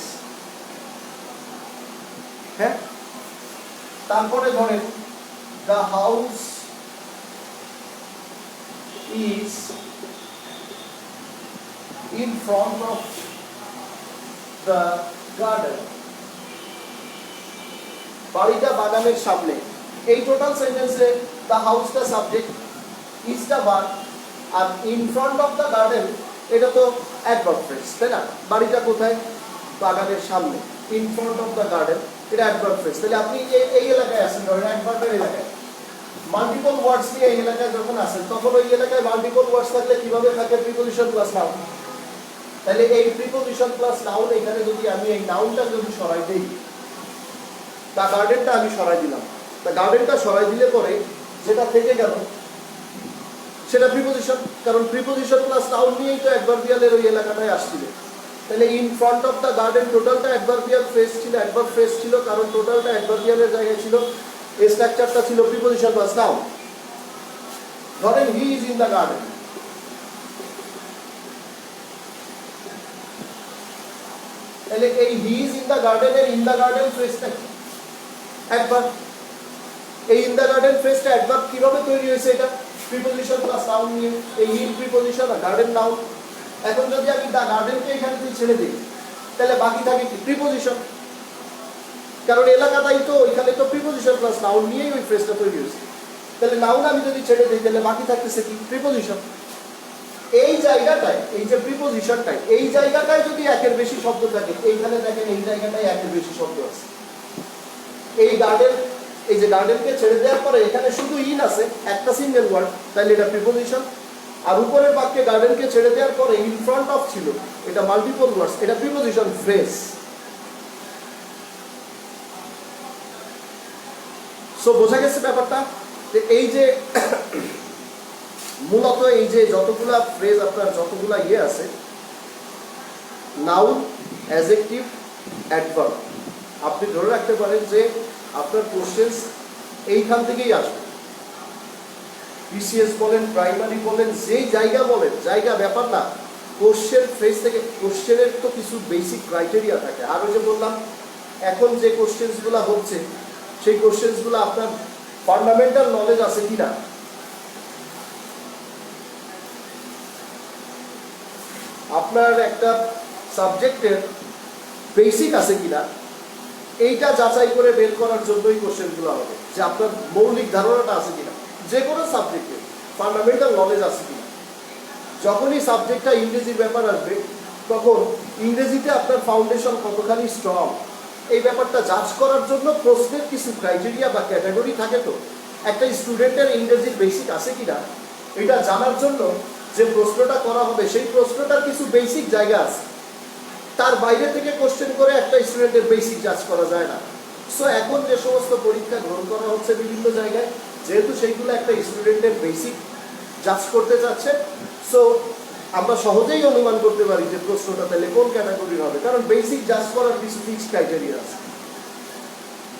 হ্যাঁ, তারপরে ধরেন the house is in front of the garden, বাড়িটা বাগানের সামনে। এই টোটাল সেন্টেন্সে দ্য হাউসটা সাবজেক্ট, ইজটা ভার্ব, আর in front of the garden এটা তো অ্যাডভার্ব ফ্রেজ, তাই না? বাড়িটা কোথায়, বাগানের সামনে, in front of the garden এটা অ্যাডভার্ব ফ্রেজ। তাহলে আপনি এই এলাকায় আছেন, ধরেন অ্যাডভার্বের এলাকায়, মাল্টিপল ওয়ার্ডস নিয়ে এই এলাকায় যখন আসেন তখন ওই এলাকায় মাল্টিপল ওয়ার্ডস থাকলে কিভাবে থাকে, প্রিপোজিশন প্লাস নাউন। তাহলে এই প্রিপোজিশন প্লাস নাউন, এখানে যদি আমি এই নাউনটা যদি সরাই দেই, দ্য গার্ডেনটা আমি সরাই দিলাম, দ্য গার্ডেনটা সরাই দিলে পরে যেটা থেকে গেল সেটা প্রিপোজিশন, কারণ প্রিপোজিশন প্লাস নাউন নিয়েই তো অ্যাডভার্বিয়ালের ওই এলাকাটায় আসছিল। তাহলে in front of the garden টোটালটা অ্যাডভার্বিয়াল ফ্রেজ ছিল, অ্যাডভার্ব ফ্রেজ ছিল, কারণ টোটালটা অ্যাডভার্বিয়ালের জায়গায় ছিল, এই স্ট্রাকচারটা ছিল প্রিপোজিশন প্লাস নাউন। ধরেন he is in the garden, তাহলে এই হি ইজ ইন দ্য গার্ডেনের ইন দ্য গার্ডেন ফ্রেজটা কি, অ্যাডভার্ব। এই ইন দ্য গার্ডেন ফ্রেজটা অ্যাডভার্ব কিভাবে তৈরি হয়েছে, এটা প্রিপোজিশন প্লাস নাউন নিয়ে, এই ইন প্রিপোজিশন আর গার্ডেন নাউন। এখন যদি আমি দ্য গার্ডেনকে এখানে তুই ছেড়ে দিই তাহলে বাকি থাকে কি, প্রিপোজিশন, কারণ এলাকাটাই তো, এখানে তো প্রিপোজিশন প্লাস নাউন নিয়েই ওই ফ্রেজটা তৈরি হয়েছে। তাহলে নাউন আমি যদি ছেড়ে দিই তাহলে বাকি থাকতেছে কি, প্রিপোজিশন। এই জায়গাটায়, এই যে প্রিপোজিশনটাই, এই জায়গাটায় যদি একের বেশি শব্দ থাকে, এইখানে দেখেন এই জায়গাটায় একের বেশি শব্দ আছে। এই গার্ডেন, এই যে গার্ডেনকে ছেড়ে দেওয়ার পরে এখানে শুধু ইন আছে, একটা সিঙ্গেল ওয়ার্ড, তাহলে এটা প্রিপোজিশন। আর উপরের বাক্যে গার্ডেনকে ছেড়ে দেওয়ার পরে ইন ফ্রন্ট অফ ছিল, এটা মাল্টিপল ওয়ার্ডস, এটা প্রিপোজিশন ফ্রেজ। সো বোঝা গেছে ব্যাপারটা, যে এই যে মূলত এই যে যতগুলা ফ্রেজ আপনার যতগুলা ইয়ে আছে, নাউন, অ্যাডজেক্টিভ, অ্যাডভার্ব, আপনি ধরে রাখতে পারেন যে আপনার কোশ্চেন্স এইখান থেকেই আসবে। বিসিএস বলেন, প্রাইমারি বলেন, যেই জায়গা বলেন, জায়গা ব্যাপার না, কোশ্চেন ফ্রেজ থেকে, কোশ্চেনের তো কিছু বেসিক ক্রাইটেরিয়া থাকে। আর ওই যে বললাম এখন যে কোশ্চেন্সগুলো হচ্ছে সেই কোশ্চেন্সগুলো আপনার ফান্ডামেন্টাল নলেজ আছে কিনা। আপনার একটা সাবজেক্টের বেসিক আছে কিনা এইটা যাচাই করে বের করার জন্যই কোশ্চেনগুলো হবে, যে আপনার মৌলিক ধারণাটা আছে কিনা, যে কোনো সাবজেক্টে ফান্ডামেন্টাল নলেজ আছে কিনা। যখনই সাবজেক্টটা ইংরেজির ব্যাপার আসবে তখন ইংরেজিতে আপনার ফাউন্ডেশন কতখানি স্ট্রং এই ব্যাপারটা জাজ করার জন্য প্রশ্নের কিছু ক্রাইটেরিয়া বা ক্যাটাগরি থাকে। তো একটা স্টুডেন্টের ইংরেজির বেসিক আছে কিনা এটা জানার জন্য যে প্রশ্নটা করা হবে সেই প্রশ্নটার কিছু বেসিক জায়গা আছে, তার বাইরে থেকে কোশ্চেন করে একটা স্টুডেন্টের বেসিক জাজ করা যায় না। সো এখন যে সমস্ত পরীক্ষা গ্রহণ করা হচ্ছে বিভিন্ন জায়গায়, যেহেতু সেইগুলো একটা স্টুডেন্টের বেসিক জাজ করতে চাচ্ছে, সো আমরা সহজেই অনুমান করতে পারি যে প্রশ্নটা তাহলে কোন ক্যাটাগরির হবে, কারণ বেসিক জাজ করার কিছু ফিক্সড ক্রাইটেরিয়া আছে।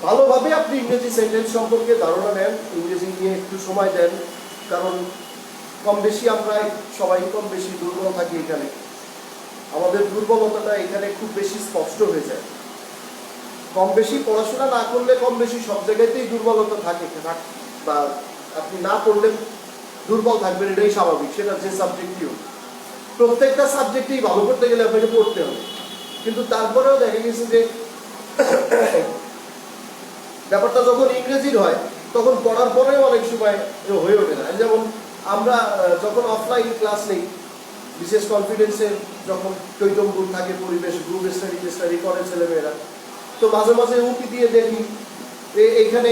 ভালোভাবে আপনি ইংরেজি সেন্টেন্স সম্পর্কে ধারণা নেন, ইংরেজি নিয়ে একটু সময় দেন, কারণ কম বেশি আমরা সবাই কম বেশি দুর্বল থাকি এখানে। আমাদের দুর্বলতাটা এখানে খুব বেশি স্পষ্ট হয়ে যায়। কম বেশি পড়াশোনা না করলে কম বেশি সব জায়গাতেই দুর্বলতা থাকে, বা আপনি না পড়লে দুর্বল থাকবেন, এটাই স্বাভাবিক, সেটা যে সাবজেক্টই হোক। প্রত্যেকটা সাবজেক্টেই ভালো করতে গেলে আপনাকে পড়তে হবে, কিন্তু তারপরেও দেখা গেছে যে ব্যাপারটা যখন ইংরেজির হয় তখন পড়ার পরেও অনেক সময় হয়ে ওঠে না। যেমন আমরা যখন অফলাইন ক্লাস নেই, বিশেষ কনফিডেন্সের যখন টৈটম্বুর থাকে পরিবেশ, গ্রুপ স্টাডি করে ছেলেমেয়েরা, তো মাঝে মাঝে উঁকি দিয়ে দেখি এইখানে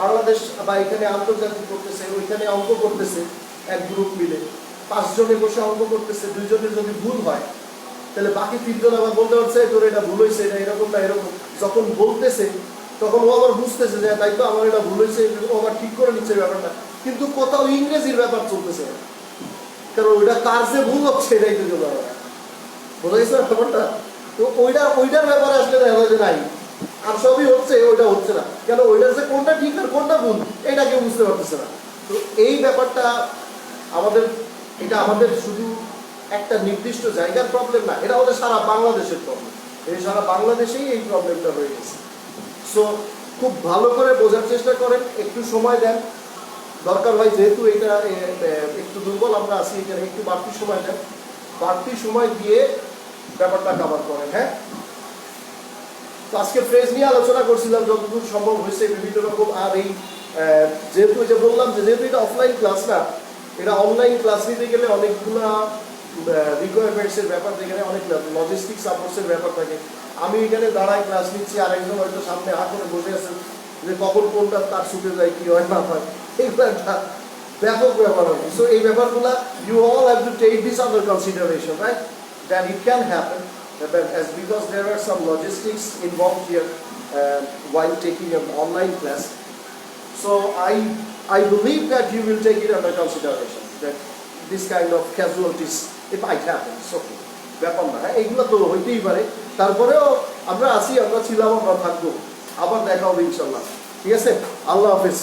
বাংলাদেশ বা এখানে আন্তর্জাতিক করতেছে, ওইখানে অঙ্ক করতেছে, এক গ্রুপ মিলে 5 জনে বসে অঙ্ক করতেছে, 2 জনের যদি ভুল হয় তাহলে বাকি 3 জন আবার বলতে পারছে তোর এটা ভুল হয়েছে, এটা এরকম না এরকম। যখন বলতেছে তখন ও আবার বুঝতেছে যে তাই তো আমার এটা ভুল হয়েছে, ও আবার ঠিক করে নিচ্ছে ব্যাপারটা, কিন্তু কোথাও ইংরেজির ব্যাপার চলতেছে না, কারণ ওইটা কার যে ভুল হচ্ছে এটাই তো চলে যাবে। বোঝা গেছে ব্যাপারটা? তো ওইটার ব্যাপারে আসলে দেখা যায় যে নাই, আর সবই হচ্ছে, ওইটা হচ্ছে না, কেন ওইটার যে কোনটা ঠিক আর কোনটা ভুল এটা কেউ বুঝতে পারতেছে না। তো এই ব্যাপারটা এটা আমাদের শুধু একটা নির্দিষ্ট জায়গার প্রবলেম না, এটা আমাদের সারা বাংলাদেশের প্রবলেম। এই সারা বাংলাদেশেই এই প্রবলেমটা হয়ে গেছে। সো খুব ভালো করে বোঝার চেষ্টা করেন, একটু সময় দেন, দরকার হয় যেহেতু এটা একটু দুর্বল আমরা আছি এখানে, একটু বাড়তি সময় দেন, বাড়তি সময় দিয়ে ব্যাপারটা কভার করেন। হ্যাঁ, তো আজকে ফ্রেজ নিয়ে আলোচনা করছিলাম যতদূর সম্ভব হয়েছে বিভিন্ন রকম। আর এই যেহেতু যে বললাম যে যেহেতু এটা অফলাইন ক্লাস না, এটা অনলাইন ক্লাস নিতে গেলে অনেকগুলো রিকোয়ারমেন্টসের ব্যাপার থাকে, অনেক লজিস্টিক সাপোর্টসের ব্যাপার থাকে। আমি এখানে দাঁড়ায় ক্লাস নিচ্ছি, আর একজন হয়তো সামনে হাত করে বসে আছেন যে কখন কোনটা তার ছুটে যায়, কি হয় না হয়, এইগুলো একটা ব্যাপক ব্যাপার হবে। সো এই ব্যাপারগুলো you all have to take this under consideration, right, that it can happen as because there are some logistics involved here while taking an online class. So I believe that you will take it under consideration, that this kind of casualties it might happen. So ব্যাপার না, হ্যাঁ, এইগুলো তো হইতেই পারে। তারপরেও আমরা আসি, আমরা ছিলাম, আমরা থাকবো, আবার দেখা হবে ইনশাল্লাহ। ঠিক আছে, আল্লাহ হাফেজ।